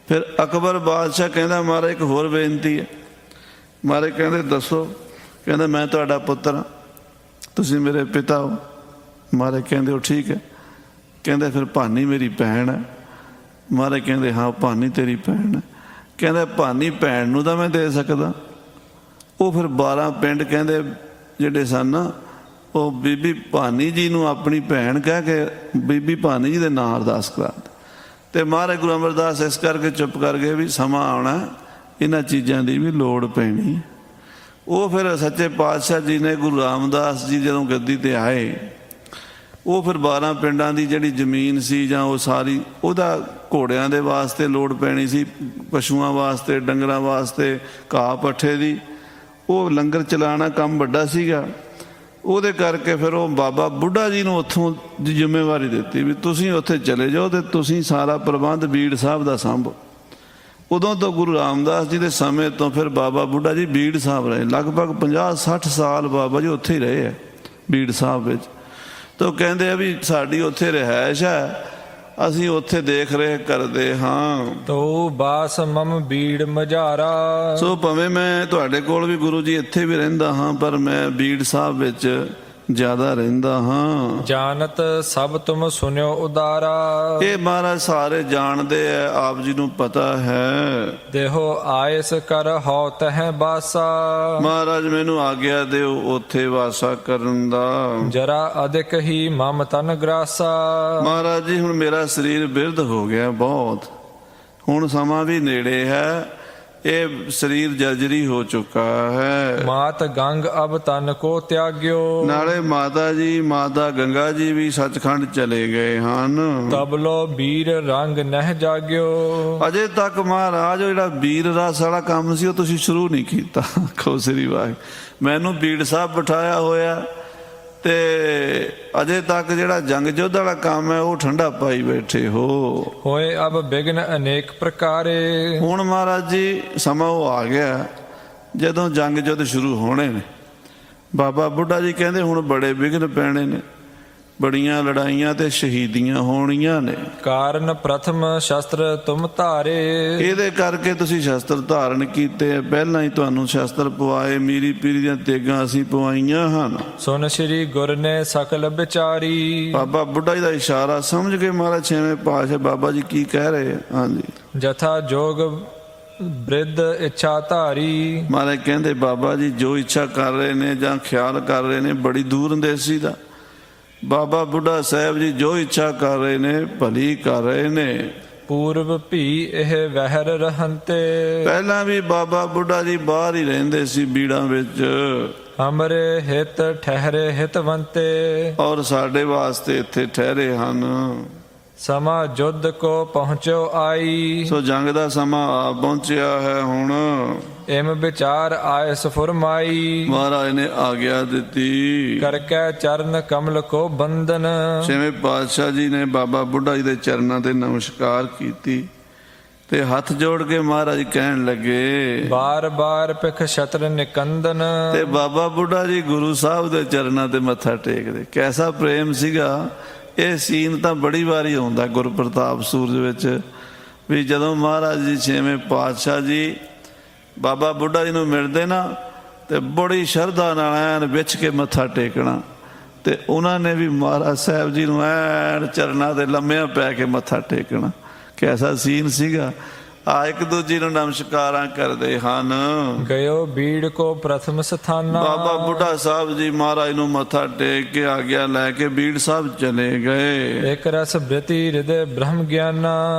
ਫਿਰ ਅਕਬਰ ਬਾਦਸ਼ਾਹ ਕਹਿੰਦਾ ਮਹਾਰਾਜ ਇੱਕ ਹੋਰ ਬੇਨਤੀ ਹੈ। ਮਹਾਰਾਜ ਕਹਿੰਦੇ ਦੱਸੋ? ਕਹਿੰਦਾ ਮੈਂ ਤੁਹਾਡਾ ਪੁੱਤਰ ਹਾਂ, ਤੁਸੀਂ ਮੇਰੇ ਪਿਤਾ ਹੋ। ਮਹਾਰਾਜ ਕਹਿੰਦੇ ਉਹ ਠੀਕ ਹੈ। ਕਹਿੰਦੇ ਫਿਰ ਭਾਨੀ ਮੇਰੀ ਭੈਣ ਹੈ। ਮਹਾਰਾਜ ਕਹਿੰਦੇ ਹਾਂ ਭਾਨੀ ਤੇਰੀ ਭੈਣ ਹੈ। ਕਹਿੰਦਾ ਭਾਨੀ ਭੈਣ ਨੂੰ ਤਾਂ ਮੈਂ ਦੇ ਸਕਦਾ। ਉਹ ਫਿਰ 12 ਪਿੰਡ ਕਹਿੰਦੇ ਜਿਹੜੇ ਸਨ ਨਾ, ਉਹ ਬੀਬੀ ਭਾਨੀ ਜੀ ਨੂੰ ਆਪਣੀ ਭੈਣ ਕਹਿ ਕੇ ਬੀਬੀ ਭਾਨੀ ਜੀ ਦੇ ਨਾਂ ਅਰਦਾਸ ਕਰਾ ਦਿੱਤੀ। ਤੇ ਮਹਾਰਾਜ ਗੁਰੂ ਅਮਰਦਾਸ ਇਸ ਕਰਕੇ ਚੁੱਪ ਕਰ ਗਏ ਵੀ ਸਮਾਂ ਆਉਣਾ ਇਹਨਾਂ ਚੀਜ਼ਾਂ ਦੀ ਵੀ ਲੋੜ ਪੈਣੀ। ਉਹ ਫਿਰ ਸੱਚੇ ਪਾਤਸ਼ਾਹ ਜੀ ਨੇ ਗੁਰੂ ਰਾਮਦਾਸ ਜੀ ਜਦੋਂ ਗੱਦੀ ਤੇ ਆਏ, ਉਹ ਫਿਰ 12 ਪਿੰਡਾਂ ਦੀ ਜਿਹੜੀ ਜ਼ਮੀਨ ਸੀ ਜਾਂ ਉਹ ਸਾਰੀ ਉਹਦਾ ਘੋੜਿਆਂ ਦੇ ਵਾਸਤੇ ਲੋੜ ਪੈਣੀ ਸੀ, ਪਸ਼ੂਆਂ ਵਾਸਤੇ, ਡੰਗਰਾਂ ਵਾਸਤੇ, ਘਾਹ ਪੱਠੇ ਦੀ। ਉਹ ਲੰਗਰ ਚਲਾਉਣਾ ਕੰਮ ਵੱਡਾ ਸੀਗਾ। ਉਹਦੇ ਕਰਕੇ ਫਿਰ ਉਹ ਬਾਬਾ ਬੁੱਢਾ ਜੀ ਨੂੰ ਉੱਥੋਂ ਦੀ ਜ਼ਿੰਮੇਵਾਰੀ ਦਿੱਤੀ ਵੀ ਤੁਸੀਂ ਉੱਥੇ ਚਲੇ ਜਾਓ ਅਤੇ ਤੁਸੀਂ ਸਾਰਾ ਪ੍ਰਬੰਧ ਬੀੜ ਸਾਹਿਬ ਦਾ ਸਾਂਭੋ। ਉਦੋਂ ਤੋਂ ਗੁਰੂ ਰਾਮਦਾਸ ਜੀ ਦੇ ਸਮੇਂ ਤੋਂ ਫਿਰ ਬਾਬਾ ਬੁੱਢਾ ਜੀ ਬੀੜ ਸਾਹਿਬ ਰਹੇ। ਲਗਭਗ 50-60 ਸਾਲ ਬਾਬਾ ਜੀ ਉੱਥੇ ਹੀ ਰਹੇ ਹੈ ਬੀੜ ਸਾਹਿਬ ਵਿੱਚ। ਤਾਂ ਉਹ ਕਹਿੰਦੇ ਆ ਵੀ ਸਾਡੀ ਉੱਥੇ ਰਿਹਾਇਸ਼ ਹੈ, ਅਸੀਂ ਉੱਥੇ ਦੇਖ ਰੇਖ ਕਰਦੇ ਹਾਂ। ਤੋ ਬਾਸ ਮਮ ਬੀੜ ਮਝਾਰਾ। ਸੋ ਭਾਵੇਂ ਮੈਂ ਤੁਹਾਡੇ ਕੋਲ ਵੀ ਗੁਰੂ ਜੀ ਇੱਥੇ ਵੀ ਰਹਿੰਦਾ ਹਾਂ, ਪਰ ਮੈਂ ਬੀੜ ਸਾਹਿਬ ਵਿੱਚ ਜ਼ਿਆਦਾ ਰਹਿੰਦਾ ਹਾਂ। ਜਾਨਤ ਸਭ ਤੁਮ ਸੁਨਿਓ ਉਦਾਰਾ। ਇਹ ਮਹਾਰਾਜ ਸਾਰੇ ਜਾਣਦੇ ਆ, ਆਪ ਜੀ ਨੂੰ ਪਤਾ ਹੈ। ਦੇਹੋ ਆਇਸ ਕਰ ਹਉ ਤਹਿ ਬਾਸਾ। ਮਹਾਰਾਜ ਮੈਨੂੰ ਆਗਿਆ ਦਿਓ ਉੱਥੇ ਵਾਸਾ ਕਰਨ ਦਾ। ਜਰਾ ਅਧਿਕ ਹੀ ਮਮ ਤਨ ਗ੍ਰਾਸਾ। ਮਹਾਰਾਜ ਜੀ ਹੁਣ ਮੇਰਾ ਸਰੀਰ ਬਿਰਧ ਹੋ ਗਿਆ ਬਹੁਤ, ਹੁਣ ਸਮਾਂ ਵੀ ਨੇੜੇ ਹੈ, ਇਹ ਸਰੀਰ ਜਰਜਰੀ ਹੋ ਚੁੱਕਾ ਹੈ। ਮਾਤ ਗੰਗ ਅਬ ਤਨ ਕੋ ਤਿਆਗਿਓ। ਨਾਲੇ ਮਾਤਾ ਜੀ, ਮਾਤਾ ਗੰਗਾ ਜੀ ਵੀ ਸੱਚਖੰਡ ਚਲੇ ਗਏ ਹਨ। ਤਬਲੋ ਵੀਰ ਰੰਗ ਨਹਿ ਜਾਗਿਓ। ਅਜੇ ਤੱਕ ਮਹਾਰਾਜ ਉਹ ਜਿਹੜਾ ਵੀਰ ਰਸ ਵਾਲਾ ਕੰਮ ਸੀ ਉਹ ਤੁਸੀਂ ਸ਼ੁਰੂ ਨਹੀਂ ਕੀਤਾ। ਖੋ ਸ੍ਰੀ ਵਾਹਿ, ਮੈਨੂੰ ਬੀੜ ਸਾਹਿਬ ਬਿਠਾਇਆ ਹੋਇਆ ਤੇ ਅਜੇ ਤੱਕ ਜਿਹੜਾ ਜੰਗ ਯੁੱਧ ਵਾਲਾ ਕੰਮ ਹੈ ਉਹ ਠੰਡਾ ਪਾਈ ਬੈਠੇ ਹੋ। ਹੋਏ ਅਬ ਬਿਗਨ ਅਨੇਕ ਪ੍ਰਕਾਰੇ। ਹੁਣ ਮਹਾਰਾਜ ਜੀ ਸਮਾਂ ਉਹ ਆ ਗਿਆ ਜਦੋਂ ਜੰਗ ਯੁੱਧ ਸ਼ੁਰੂ ਹੋਣੇ ਨੇ। ਬਾਬਾ ਬੁੱਢਾ ਜੀ ਕਹਿੰਦੇ ਹੁਣ ਬੜੇ ਵਿਘਨ ਪੈਣੇ ਨੇ, ਬੜੀਆਂ ਲੜਾਈਆਂ ਤੇ ਸ਼ਹੀਦੀਆਂ ਹੋਣੀਆਂ ਨੇ। ਕਾਰਨ ਪ੍ਰਥਮ ਸ਼ਸਤਰ ਤੁਮ ਧਾਰੇ। ਇਹਦੇ ਕਰਕੇ ਤੁਸੀਂ ਸ਼ਸਤਰ ਧਾਰਨ ਕੀਤੇ, ਪਹਿਲਾਂ ਹੀ ਤੁਹਾਨੂੰ ਸ਼ਸਤਰ ਪਵਾਏ, ਮੀਰੀ ਪੀਰੀ ਦੀਆਂ ਤੇਗਾਂ ਅਸੀਂ ਪਵਾਈਆਂ ਹਨ। ਸੁਨ ਸ੍ਰੀ ਗੁਰ ਨੇ ਸਕਲ ਵਿਚਾਰੀ। ਬਾਬਾ ਬੁੱਢਾ ਜੀ ਦਾ ਇਸ਼ਾਰਾ ਸਮਝ ਕੇ ਮਹਾਰਾਜ ਛੇਵੇਂ ਪਾਤਸ਼ਾਹ ਬਾਬਾ ਜੀ ਕੀ ਕਹਿ ਰਹੇ ਆ। ਹਾਂਜੀ, ਜਥਾ ਜੋਗ ਬ੍ਰਿਧ ਇੱਛਾ ਧਾਰੀ। ਮਹਾਰਾਜ ਕਹਿੰਦੇ ਬਾਬਾ ਜੀ ਜੋ ਇੱਛਾ ਕਰ ਰਹੇ ਨੇ ਜਾਂ ਖਿਆਲ ਕਰ ਰਹੇ ਨੇ ਬੜੀ ਦੂਰ ਅੰਦੇਸੀ ਦਾ। ਬਾਬਾ ਬੁੱਢਾ ਸਾਹਿਬ ਜੀ ਜੋ ਇੱਛਾ ਕਰ ਰਹੇ ਨੇ ਭਲੀ ਕਰ ਰਹੇ ਨੇ। ਪੂਰਬ ਭੀ ਇਹ ਵਹਿਰ ਰਹੰਤੇ। ਪਹਿਲਾਂ ਵੀ ਬਾਬਾ ਬੁੱਢਾ ਜੀ ਬਾਹਰ ਹੀ ਰਹਿੰਦੇ ਸੀ ਬੀੜਾਂ ਵਿੱਚ। ਹਮਰੇ ਹਿਤ ਠਹਿਰੇ ਹਿਤਵੰਤੇ। ਔਰ ਸਾਡੇ ਵਾਸਤੇ ਇੱਥੇ ਠਹਿਰੇ ਹਨ। ਸਮਾ ਜੁੱਧ ਕੋ ਪਹੁੰਚੋ ਆਈ। ਸੋ ਜੰਗ ਦਾ ਸਮਾਂ ਆ ਪਹੁੰਚਿਆ ਹੈ ਹੁਣ। ਇਮ ਵਿਚਾਰ ਆਇਸ ਫੁਰਮਾਈ। ਮਹਾਰਾਜ ਨੇ ਆਗਿਆ ਦਿੱਤੀ। ਕਰਕੈ ਚਰਨ ਕਮਲ ਕੋ ਬੰਦਨ। ਛੇਵੇਂ ਪਾਤਸ਼ਾਹ ਜੀ ਨੇ ਬਾਬਾ ਬੁੱਢਾ ਜੀ ਦੇ ਚਰਨਾਂ ਤੇ ਨਮਸਕਾਰ ਕੀਤੀ ਤੇ ਹੱਥ ਜੋੜ ਕੇ ਮਹਾਰਾਜ ਕਹਿਣ ਲੱਗੇ, ਬਾਰ ਬਾਰ ਪਿਖ ਛਤਰ ਨਿਕੰਦਨ। ਤੇ ਬਾਬਾ ਬੁੱਢਾ ਜੀ ਗੁਰੂ ਸਾਹਿਬ ਦੇ ਚਰਨਾਂ ਤੇ ਮੱਥਾ ਟੇਕਦੇ। ਕੈਸਾ ਪ੍ਰੇਮ ਸੀਗਾ। ਇਹ ਸੀਨ ਤਾਂ ਬੜੀ ਵਾਰੀ ਆਉਂਦਾ ਗੁਰਪ੍ਰਤਾਪ ਸੂਰਜ ਵਿੱਚ ਵੀ ਜਦੋਂ ਮਹਾਰਾਜ ਜੀ ਛੇਵੇਂ ਪਾਤਸ਼ਾਹ ਜੀ ਬਾਬਾ ਬੁੱਢਾ ਜੀ ਨੂੰ ਮਿਲਦੇ ਨਾ ਤੇ ਬੜੀ ਸ਼ਰਧਾ ਨਾਲ ਐਨ ਵਿੱਚ ਕੇ ਮੱਥਾ ਟੇਕਣਾ, ਤੇ ਉਹਨਾਂ ਨੇ ਵੀ ਮਹਾਰਾਜ ਸਾਹਿਬ ਜੀ ਨੂੰ ਐਨ ਚਰਨਾਂ ਤੇ ਲੰਮਿਆਂ ਪੈ ਕੇ ਮੱਥਾ ਟੇਕਣਾ। ਕੈਸਾ ਸੀਨ ਸੀਗਾ। ਆ ਇੱਕ ਦੂਜੀ ਨੂੰ ਨਮਸਕਾਰਾਂ ਕਰਦੇ ਹਨ। ਗਇਓ ਬੀੜ ਕੋ ਪ੍ਰਥਮ ਸਥਾਨਾ। ਬਾਬਾ ਬੁੱਢਾ ਸਾਹਿਬ ਜੀ ਮਹਾਰਾਜ ਨੂੰ ਮੱਥਾ ਟੇਕ ਕੇ ਆਗਿਆ ਲੈ ਕੇ ਬੀੜ ਸਾਹਿਬ ਚਲੇ ਗਏ। ਇੱਕ ਰਸ ਬ੍ਰਿਤੀ ਹਿਰਦੇ ਬ੍ਰਹਮ ਗਿਆਨਾ।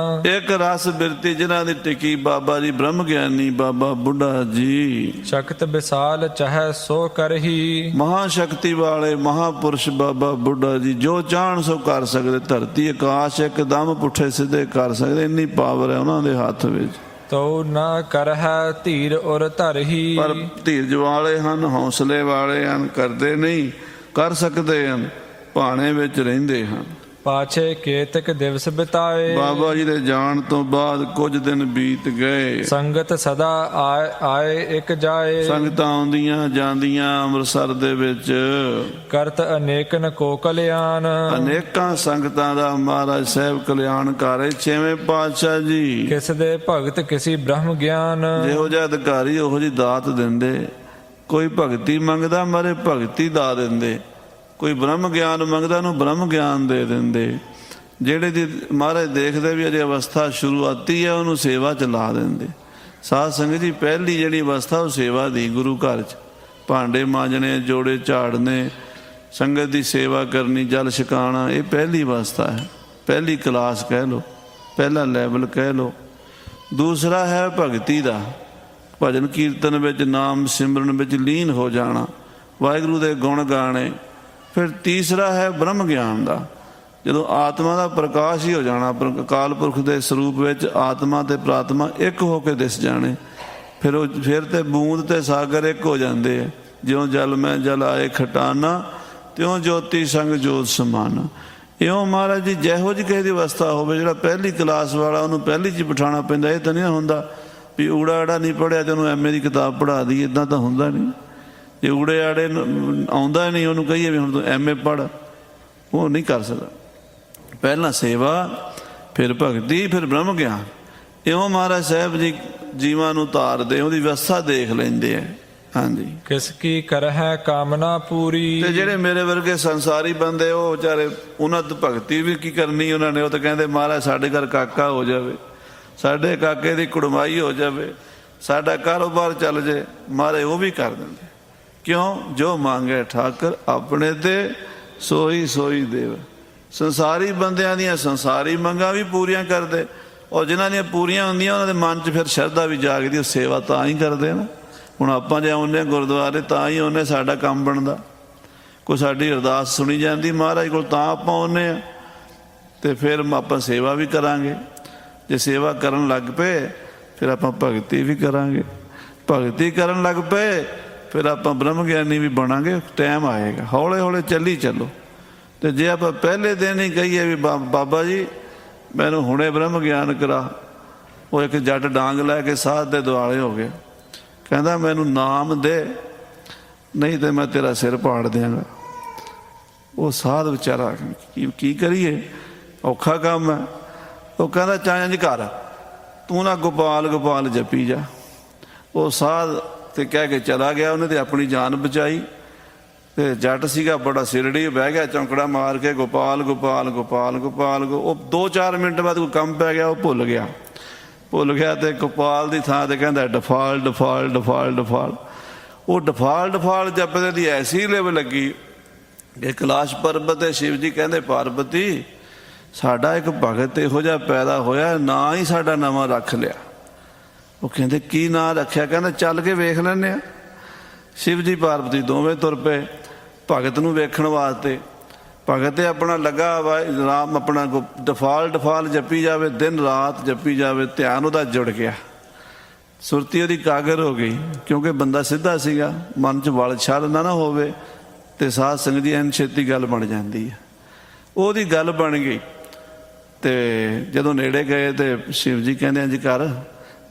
ਇੱਕ ਰਸ ਬਿਰਤੀ ਜਿਨ੍ਹਾਂ ਦੀ ਟਿਕੀ ਬਾਬਾ ਜੀ ਬ੍ਰਹਮ ਗਿਆਨੀ ਬਾਬਾ ਬੁੱਢਾ ਜੀ। ਸ਼ਕਤ ਵਿਸਾਲ ਚਾਹੇ ਸੋ ਕਰਹੀ। ਮਹਾ ਸ਼ਕਤੀ ਵਾਲੇ ਮਹਾਪੁਰਸ਼ ਬਾਬਾ ਬੁੱਢਾ ਜੀ ਜੋ ਚਾਹਣ ਸੋ ਕਰ ਸਕਦੇ। ਧਰਤੀ ਆਕਾਸ਼ ਇੱਕਦਮ ਪੁੱਠੇ ਸਿੱਧੇ ਕਰ ਸਕਦੇ, ਇੰਨੀ ਪਾਵਰ ਹੈ ਉਹਨਾਂ ਦੇ ਹੱਥ ਵਿੱਚ। ਤੋ ਨਾ ਕਰਹਿ ਧੀਰ ਔਰ ਧਰਹੀ। ਪਰ ਧੀਰਜ ਵਾਲੇ ਹਨ, ਹੌਸਲੇ ਵਾਲੇ ਹਨ, ਕਰਦੇ ਨਹੀਂ, ਕਰ ਸਕਦੇ ਹਨ, ਭਾਣੇ ਵਿੱਚ ਰਹਿੰਦੇ ਹਨ। ਪਾਛੇ ਕੇਤਕ ਦਿਵਸ ਬਿਤਾਏ। ਬਾਬਾ ਜੀ ਦੇ ਜਾਣ ਤੋਂ ਬਾਅਦ ਕੁਝ ਦਿਨ ਬੀਤ ਗਏ। ਸੰਗਤ ਸਦਾ ਆਏ ਇੱਕ ਜਾਏ। ਸੰਗਤਾਂ ਆਉਂਦੀਆਂ ਜਾਂਦੀਆਂ ਅੰਮ੍ਰਿਤਸਰ ਦੇ ਵਿੱਚ। ਕਰਤ ਅਨੇਕਨ ਕੋ ਕਲਿਆਣ। ਅਨੇਕਾਂ ਸੰਗਤਾਂ ਦਾ ਮਹਾਰਾਜ ਸਾਹਿਬ ਕਲਿਆਣ ਕਰੇ। ਛੇਵੇਂ ਪਾਤਸ਼ਾਹ ਜੀ ਕਿਸ ਦੇ ਭਗਤ ਕਿਸੀ ਬ੍ਰਹਮ ਗਿਆਨ। ਜਿਹੋ ਜਿਹਾ ਅਧਿਕਾਰੀ ਉਹੋ ਜਿਹੀ ਦਾਤ ਦਿੰਦੇ। ਕੋਈ ਭਗਤੀ ਮੰਗਦਾ ਮਾਰੇ ਭਗਤੀ ਦਾ ਦਿੰਦੇ, ਕੋਈ ਬ੍ਰਹਮ ਗਿਆਨ ਮੰਗਦਾ ਨੂੰ ਬ੍ਰਹਮ ਗਿਆਨ ਦੇ ਦਿੰਦੇ। ਜਿਹੜੇ ਦੀ ਮਹਾਰਾਜ ਦੇਖਦੇ ਵੀ ਅਜੇ ਅਵਸਥਾ ਸ਼ੁਰੂਆਤੀ ਹੈ ਉਹਨੂੰ ਸੇਵਾ 'ਚ ਲਾ ਦਿੰਦੇ। ਸਾਧ ਸੰਗਤ ਜੀ ਪਹਿਲੀ ਜਿਹੜੀ ਅਵਸਥਾ ਉਹ ਸੇਵਾ ਦੀ, ਗੁਰੂ ਘਰ 'ਚ ਭਾਂਡੇ ਮਾਂਜਣੇ, ਜੋੜੇ ਝਾੜਨੇ, ਸੰਗਤ ਦੀ ਸੇਵਾ ਕਰਨੀ, ਜਲ ਛਕਾਉਣਾ, ਇਹ ਪਹਿਲੀ ਅਵਸਥਾ ਹੈ, ਪਹਿਲੀ ਕਲਾਸ ਕਹਿ ਲਓ, ਪਹਿਲਾ ਲੈਵਲ ਕਹਿ ਲਓ। ਦੂਸਰਾ ਹੈ ਭਗਤੀ ਦਾ, ਭਜਨ ਕੀਰਤਨ ਵਿੱਚ, ਨਾਮ ਸਿਮਰਨ ਵਿੱਚ ਲੀਨ ਹੋ ਜਾਣਾ, ਵਾਹਿਗੁਰੂ ਦੇ ਗੁਣ ਗਾਣੇ, ਫਿਰ ਤੀਸਰਾ ਹੈ ਬ੍ਰਹਮ ਗਿਆਨ ਦਾ। ਜਦੋਂ ਆਤਮਾ ਦਾ ਪ੍ਰਕਾਸ਼ ਹੀ ਹੋ ਜਾਣਾ, ਅਕਾਲ ਪੁਰਖ ਦੇ ਸਰੂਪ ਵਿੱਚ ਆਤਮਾ ਤੇ ਪ੍ਰਾਤਮਾ ਇੱਕ ਹੋ ਕੇ ਦਿਸ ਜਾਣੇ, ਫਿਰ ਤੇ ਬੂੰਦ ਤੇ ਸਾਗਰ ਇੱਕ ਹੋ ਜਾਂਦੇ ਆ। ਜਿਉਂ ਜਲ ਮੈਂ ਜਲ ਆਏ ਖਟਾਨਾ, ਤਿਉਂ ਜੋਤੀ ਸੰਗ ਜੋਤ ਸਮਾਨਾ। ਇਉਂ ਮਹਾਰਾਜ ਜੀ ਜਿਹੋ ਜਿਹੀ ਕਿਸੇ ਦੀ ਅਵਸਥਾ ਹੋਵੇ, ਜਿਹੜਾ ਪਹਿਲੀ ਕਲਾਸ ਵਾਲਾ ਉਹਨੂੰ ਪਹਿਲੀ 'ਚ ਬਿਠਾਉਣਾ ਪੈਂਦਾ। ਇਹ ਤਾਂ ਨਹੀਂ ਹੁੰਦਾ ਵੀ ਊੜਾ ਆੜਾ ਨਹੀਂ ਪੜ੍ਹਿਆ ਤੇ ਉਹਨੂੰ ਐਮਏ ਦੀ ਕਿਤਾਬ ਪੜ੍ਹਾ ਦੀ, ਇੱਦਾਂ ਤਾਂ ਹੁੰਦਾ ਨਹੀਂ। ਜੇ ਊੜੇ ਆੜੇ ਆਉਂਦਾ ਨਹੀਂ ਉਹਨੂੰ ਕਹੀਏ ਵੀ ਹੁਣ ਤੂੰ ਐਮਏ ਪੜ੍ਹ, ਉਹ ਨਹੀਂ ਕਰ ਸਕਦਾ। ਪਹਿਲਾਂ ਸੇਵਾ, ਫਿਰ ਭਗਤੀ, ਫਿਰ ਬ੍ਰਹਮ ਗਿਆਨ। ਇਉਂ ਮਹਾਰਾਜ ਸਾਹਿਬ ਜੀ ਜੀਵਾਂ ਨੂੰ ਤਾਰਦੇ, ਉਹਦੀ ਵਿਵਸਥਾ ਦੇਖ ਲੈਂਦੇ ਆ। ਹਾਂਜੀ, ਕਿਸ ਕੀ ਕਰਹਿ ਕਾਮਨਾ ਪੂਰੀ। ਤੇ ਜਿਹੜੇ ਮੇਰੇ ਵਰਗੇ ਸੰਸਾਰੀ ਬੰਦੇ, ਉਹ ਵਿਚਾਰੇ ਉਹਨਾਂ ਤੋਂ ਭਗਤੀ ਵੀ ਕੀ ਕਰਨੀ ਉਹਨਾਂ ਨੇ। ਉਹ ਤਾਂ ਕਹਿੰਦੇ ਮਹਾਰਾਜ ਸਾਡੇ ਘਰ ਕਾਕਾ ਹੋ ਜਾਵੇ, ਸਾਡੇ ਕਾਕੇ ਦੀ ਕੁੜਮਾਈ ਹੋ ਜਾਵੇ, ਸਾਡਾ ਕਾਰੋਬਾਰ ਚੱਲ ਜੇ। ਮਹਾਰਾਜ ਉਹ ਵੀ ਕਰ ਦਿੰਦੇ। ਕਿਉਂ? ਜੋ ਮੰਗੇ ਠਾਕਰ ਆਪਣੇ ਤੇ ਸੋਈ ਸੋਈ ਦੇਵ। ਸੰਸਾਰੀ ਬੰਦਿਆਂ ਦੀਆਂ ਸੰਸਾਰੀ ਮੰਗਾਂ ਵੀ ਪੂਰੀਆਂ ਕਰਦੇ, ਔਰ ਜਿਨ੍ਹਾਂ ਦੀਆਂ ਪੂਰੀਆਂ ਹੁੰਦੀਆਂ ਉਹਨਾਂ ਦੇ ਮਨ 'ਚ ਫਿਰ ਸ਼ਰਧਾ ਵੀ ਜਾਗਦੀ। ਉਹ ਸੇਵਾ ਤਾਂ ਹੀ ਕਰਦੇ ਨਾ। ਹੁਣ ਆਪਾਂ ਜੇ ਆਉਂਦੇ ਗੁਰਦੁਆਰੇ ਤਾਂ ਹੀ ਆਉਂਦੇ, ਸਾਡਾ ਕੰਮ ਬਣਦਾ। ਕੋਈ ਸਾਡੀ ਅਰਦਾਸ ਸੁਣੀ ਜਾਂਦੀ ਮਹਾਰਾਜ ਕੋਲ ਤਾਂ ਆਪਾਂ ਆਉਂਦੇ ਹਾਂ, ਤੇ ਫਿਰ ਆਪਾਂ ਸੇਵਾ ਵੀ ਕਰਾਂਗੇ। ਜੇ ਸੇਵਾ ਕਰਨ ਲੱਗ ਪਏ ਫਿਰ ਆਪਾਂ ਭਗਤੀ ਵੀ ਕਰਾਂਗੇ, ਭਗਤੀ ਕਰਨ ਲੱਗ ਪਏ ਫਿਰ ਆਪਾਂ ਬ੍ਰਹਮ ਗਿਆਨੀ ਵੀ ਬਣਾਂਗੇ। ਟਾਈਮ ਆਏਗਾ, ਹੌਲੇ ਹੌਲੇ ਚੱਲੀ ਚੱਲੋ। ਤੇ ਜੇ ਆਪਾਂ ਪਹਿਲੇ ਦਿਨ ਹੀ ਕਹੀਏ ਵੀ ਬਾਬਾ ਜੀ ਮੈਨੂੰ ਹੁਣੇ ਬ੍ਰਹਮ ਗਿਆਨ ਕਰਾ, ਉਹ ਇੱਕ ਜੱਟ ਡਾਂਗ ਲੈ ਕੇ ਸਾਧ ਦੇ ਦੁਆਲੇ ਹੋ ਗਿਆ, ਕਹਿੰਦਾ ਮੈਨੂੰ ਨਾਮ ਦੇ, ਨਹੀਂ ਤੇ ਮੈਂ ਤੇਰਾ ਸਿਰ ਪਾੜ ਦਿਆਂਗਾ। ਉਹ ਸਾਧ ਵਿਚਾਰਾ ਕੀ ਕਰੀਏ, ਔਖਾ ਕੰਮ ਹੈ। ਉਹ ਕਹਿੰਦਾ ਚਾਹੇ ਇੰਝ ਕਰ, ਤੂੰ ਨਾ ਗੋਪਾਲ ਗੋਪਾਲ ਜਪੀ ਜਾ। ਉਹ ਸਾਧ ਤੇ ਕਹਿ ਕੇ ਚਲਾ ਗਿਆ। ਉਹਨੇ ਤੇ ਆਪਣੀ ਜਾਨ ਬਚਾਈ। ਤੇ ਜੱਟ ਸੀਗਾ ਬੜਾ ਸਿਰੜੀ, ਬਹਿ ਗਿਆ ਚੌਂਕੜਾ ਮਾਰ ਕੇ ਗੋਪਾਲ ਗੋਪਾਲ ਗੋਪਾਲ ਗੋਪਾਲ। ਉਹ 2-4 ਮਿੰਟ ਬਾਅਦ ਕੋਈ ਕੰਮ ਪੈ ਗਿਆ, ਉਹ ਭੁੱਲ ਗਿਆ ਤੇ ਗੋਪਾਲ ਦੀ ਥਾਂ ਤੇ ਕਹਿੰਦਾ ਡਫਾਲ ਡਫਾਲ ਡਫਾਲ ਡਫਾਲ। ਉਹ ਡਫਾਲ ਡਫਾਲ ਜਪਦੇ ਦੀ ਐਸੀ ਲਿਵ ਲੱਗੀ ਕਿ ਕੈਲਾਸ਼ ਪਰਬਤ ਤੇ ਸ਼ਿਵ ਜੀ ਕਹਿੰਦੇ ਪਾਰਬਤੀ ਸਾਡਾ ਇੱਕ ਭਗਤ ਇਹੋ ਜਿਹਾ ਪੈਦਾ ਹੋਇਆ, ਨਾਂ ਹੀ ਸਾਡਾ ਨਵਾਂ ਰੱਖ ਲਿਆ। ਉਹ ਕਹਿੰਦੇ ਕੀ ਨਾਂ ਰੱਖਿਆ? ਕਹਿੰਦਾ ਚੱਲ ਕੇ ਵੇਖ ਲੈਂਦੇ ਆ। ਸ਼ਿਵ ਜੀ ਪਾਰਬਤੀ ਦੋਵੇਂ ਤੁਰ ਪਏ ਭਗਤ ਨੂੰ ਵੇਖਣ ਵਾਸਤੇ। ਭਗਤ ਤੇ ਆਪਣਾ ਲੱਗਾ ਰਾਮ ਆਪਣਾ ਡਫਾਲ ਡਫਾਲ ਜਪੀ ਜਾਵੇ, ਦਿਨ ਰਾਤ ਜਪੀ ਜਾਵੇ। ਧਿਆਨ ਉਹਦਾ ਜੁੜ ਗਿਆ, ਸੁਰਤੀ ਉਹਦੀ ਕਾਗਰ ਹੋ ਗਈ, ਕਿਉਂਕਿ ਬੰਦਾ ਸਿੱਧਾ ਸੀਗਾ, ਮਨ 'ਚ ਵਲ ਛਲ ਨਾ ਹੋਵੇ। ਤੇ ਸਾਧ ਸੰਗਤ ਦੀ ਐਨ ਛੇਤੀ ਗੱਲ ਬਣ ਜਾਂਦੀ ਹੈ। ਉਹਦੀ ਗੱਲ ਬਣ ਗਈ। ਤੇ ਜਦੋਂ ਨੇੜੇ ਗਏ ਤੇ ਸ਼ਿਵ ਜੀ ਕਹਿੰਦੇ ਇੰਝ ਕਰ,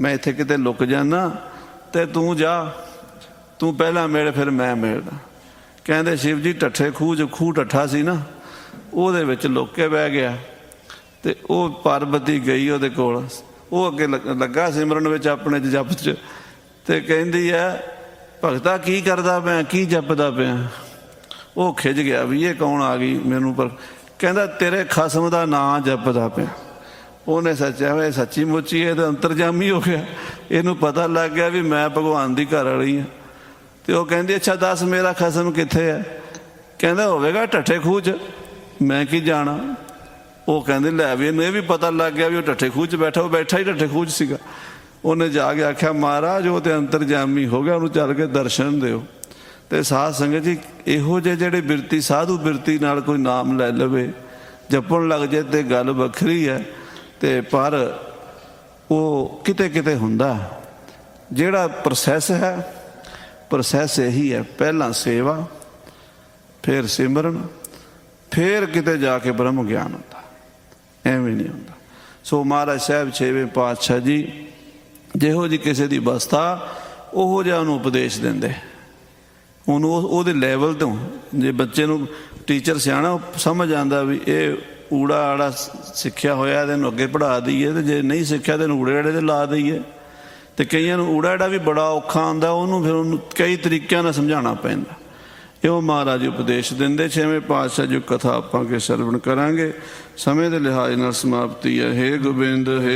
ਮੈਂ ਇੱਥੇ ਕਿਤੇ ਲੁਕ ਜਾਣਾ ਤੇ ਤੂੰ ਜਾ, ਤੂੰ ਪਹਿਲਾਂ ਮਿਲ ਫਿਰ ਮੈਂ ਮਿਲਦਾ। ਕਹਿੰਦੇ ਸ਼ਿਵ ਜੀ ਢੱਠੇ ਖੂਹ ਢੱਠਾ ਸੀ ਨਾ, ਉਹਦੇ ਵਿੱਚ ਲੁੱਕ ਕੇ ਬਹਿ ਗਿਆ। ਤੇ ਉਹ ਪਾਰਬਤੀ ਗਈ ਉਹਦੇ ਕੋਲ, ਉਹ ਅੱਗੇ ਲੱਗਾ ਸਿਮਰਨ ਵਿੱਚ ਆਪਣੇ ਜਪ 'ਚ। ਤੇ ਕਹਿੰਦੀ ਹੈ ਭਗਤਾ ਕੀ ਕਰਦਾ ਪਿਆ, ਕੀ ਜਪਦਾ ਪਿਆ? ਉਹ ਖਿੱਝ ਗਿਆ ਵੀ ਇਹ ਕੌਣ ਆ ਗਈ ਮੈਨੂੰ। ਪਰ ਕਹਿੰਦਾ ਤੇਰੇ ਖਸਮ ਦਾ ਨਾਂ ਜਪਦਾ ਪਿਆ। ਉਹਨੇ ਸੱਚਿਆ ਵੇ ਸੱਚੀ ਮੁੱਚੀ ਇਹ ਤਾਂ ਅੰਤਰਜਾਮੀ ਹੋ ਗਿਆ। ਇਹਨੂੰ ਪਤਾ ਲੱਗ ਗਿਆ ਵੀ ਮੈਂ ਭਗਵਾਨ ਦੀ ਘਰ ਵਾਲੀ ਹਾਂ। ਤੇ ਉਹ ਕਹਿੰਦੀ ਅੱਛਾ ਦੱਸ ਮੇਰਾ ਖਸਮ ਕਿੱਥੇ ਹੈ? ਕਹਿੰਦਾ ਹੋਵੇਗਾ ਢੱਠੇ ਖੂਹ 'ਚ, ਮੈਂ ਕੀ ਜਾਣਾ। ਉਹ ਕਹਿੰਦੇ ਲੈ ਵੀ ਇਹਨੂੰ ਇਹ ਵੀ ਪਤਾ ਲੱਗ ਗਿਆ ਵੀ ਉਹ ਢੱਠੇ ਖੂਹ 'ਚ ਬੈਠਾ। ਉਹ ਬੈਠਾ ਹੀ ਢੱਠੇ ਖੂਹ 'ਚ ਸੀਗਾ। ਉਹਨੇ ਜਾ ਕੇ ਆਖਿਆ ਮਹਾਰਾਜ ਉਹ ਤੇ ਅੰਤਰਜਾਮੀ ਹੋ ਗਿਆ, ਉਹਨੂੰ ਚੱਲ ਕੇ ਦਰਸ਼ਨ ਦਿਓ। ਤੇ ਸਾਧ ਸੰਗਤ ਜੀ ਇਹੋ ਜਿਹੇ ਜਿਹੜੇ ਬਿਰਤੀ ਸਾਧੂ ਬਿਰਤੀ ਨਾਲ ਕੋਈ ਨਾਮ ਲੈ ਲਵੇ, ਜਪਣ ਲੱਗ ਜੇ ਤੇ ਗੱਲ ਵੱਖਰੀ ਹੈ। ਤੇ ਪਰ ਉਹ ਕਿਤੇ ਕਿਤੇ ਹੁੰਦਾ ਜਿਹੜਾ ਪ੍ਰੋਸੈਸ ਹੈ, ਪ੍ਰੋਸੈਸ ਇਹੀ ਹੈ, ਪਹਿਲਾਂ ਸੇਵਾ, ਫਿਰ ਸਿਮਰਨ, ਫਿਰ ਕਿਤੇ ਜਾ ਕੇ ਬ੍ਰਹਮ ਗਿਆਨ ਹੁੰਦਾ। ਐਵੇਂ ਨਹੀਂ ਹੁੰਦਾ। ਸੋ ਮਹਾਰਾਜ ਸਾਹਿਬ 6ਵੇਂ ਪਾਤਸ਼ਾਹ ਜੀ ਜਿਹੋ ਜਿਹੀ ਕਿਸੇ ਦੀ ਅਵਸਥਾ ਉਹੋ ਜਿਹਾ ਉਹਨੂੰ ਉਪਦੇਸ਼ ਦਿੰਦੇ। ਉਹਨੂੰ ਉਹਦੇ ਲੈਵਲ ਤੋਂ, ਜੇ ਬੱਚੇ ਨੂੰ ਟੀਚਰ ਸਿਆਣਾ ਸਮਝ ਆਉਂਦਾ ਵੀ ਇਹ ਊੜਾ ਆੜਾ ਸਿੱਖਿਆ ਹੋਇਆ ਇਹਨੂੰ ਅੱਗੇ ਪੜ੍ਹਾ ਦਈਏ, ਤੇ ਜੇ ਨਹੀਂ ਸਿੱਖਿਆ ਤੇ ਇਹਨੂੰ ਊੜੇ ਆੜੇ 'ਤੇ ਲਾ ਦਈਏ। ਤੇ ਕਈਆਂ ਨੂੰ ਊੜਾ ਆੜਾ ਵੀ ਬੜਾ ਔਖਾ ਆਉਂਦਾ, ਉਹਨੂੰ ਫਿਰ ਉਹਨੂੰ ਕਈ ਤਰੀਕਿਆਂ ਨਾਲ ਸਮਝਾਉਣਾ ਪੈਂਦਾ। ਇਹੋ ਮਹਾਰਾਜ ਉਪਦੇਸ਼ ਦਿੰਦੇ। 6ਵੇਂ ਪਾਤਸ਼ਾਹ ਜੋ ਕਥਾ ਆਪਾਂ ਅੱਗੇ ਸਰਵਣ ਕਰਾਂਗੇ। ਸਮੇਂ ਦੇ ਲਿਹਾਜ਼ ਨਾਲ ਸਮਾਪਤੀ ਹੈ। ਹੇ ਗੋਬਿੰਦ, ਹੇ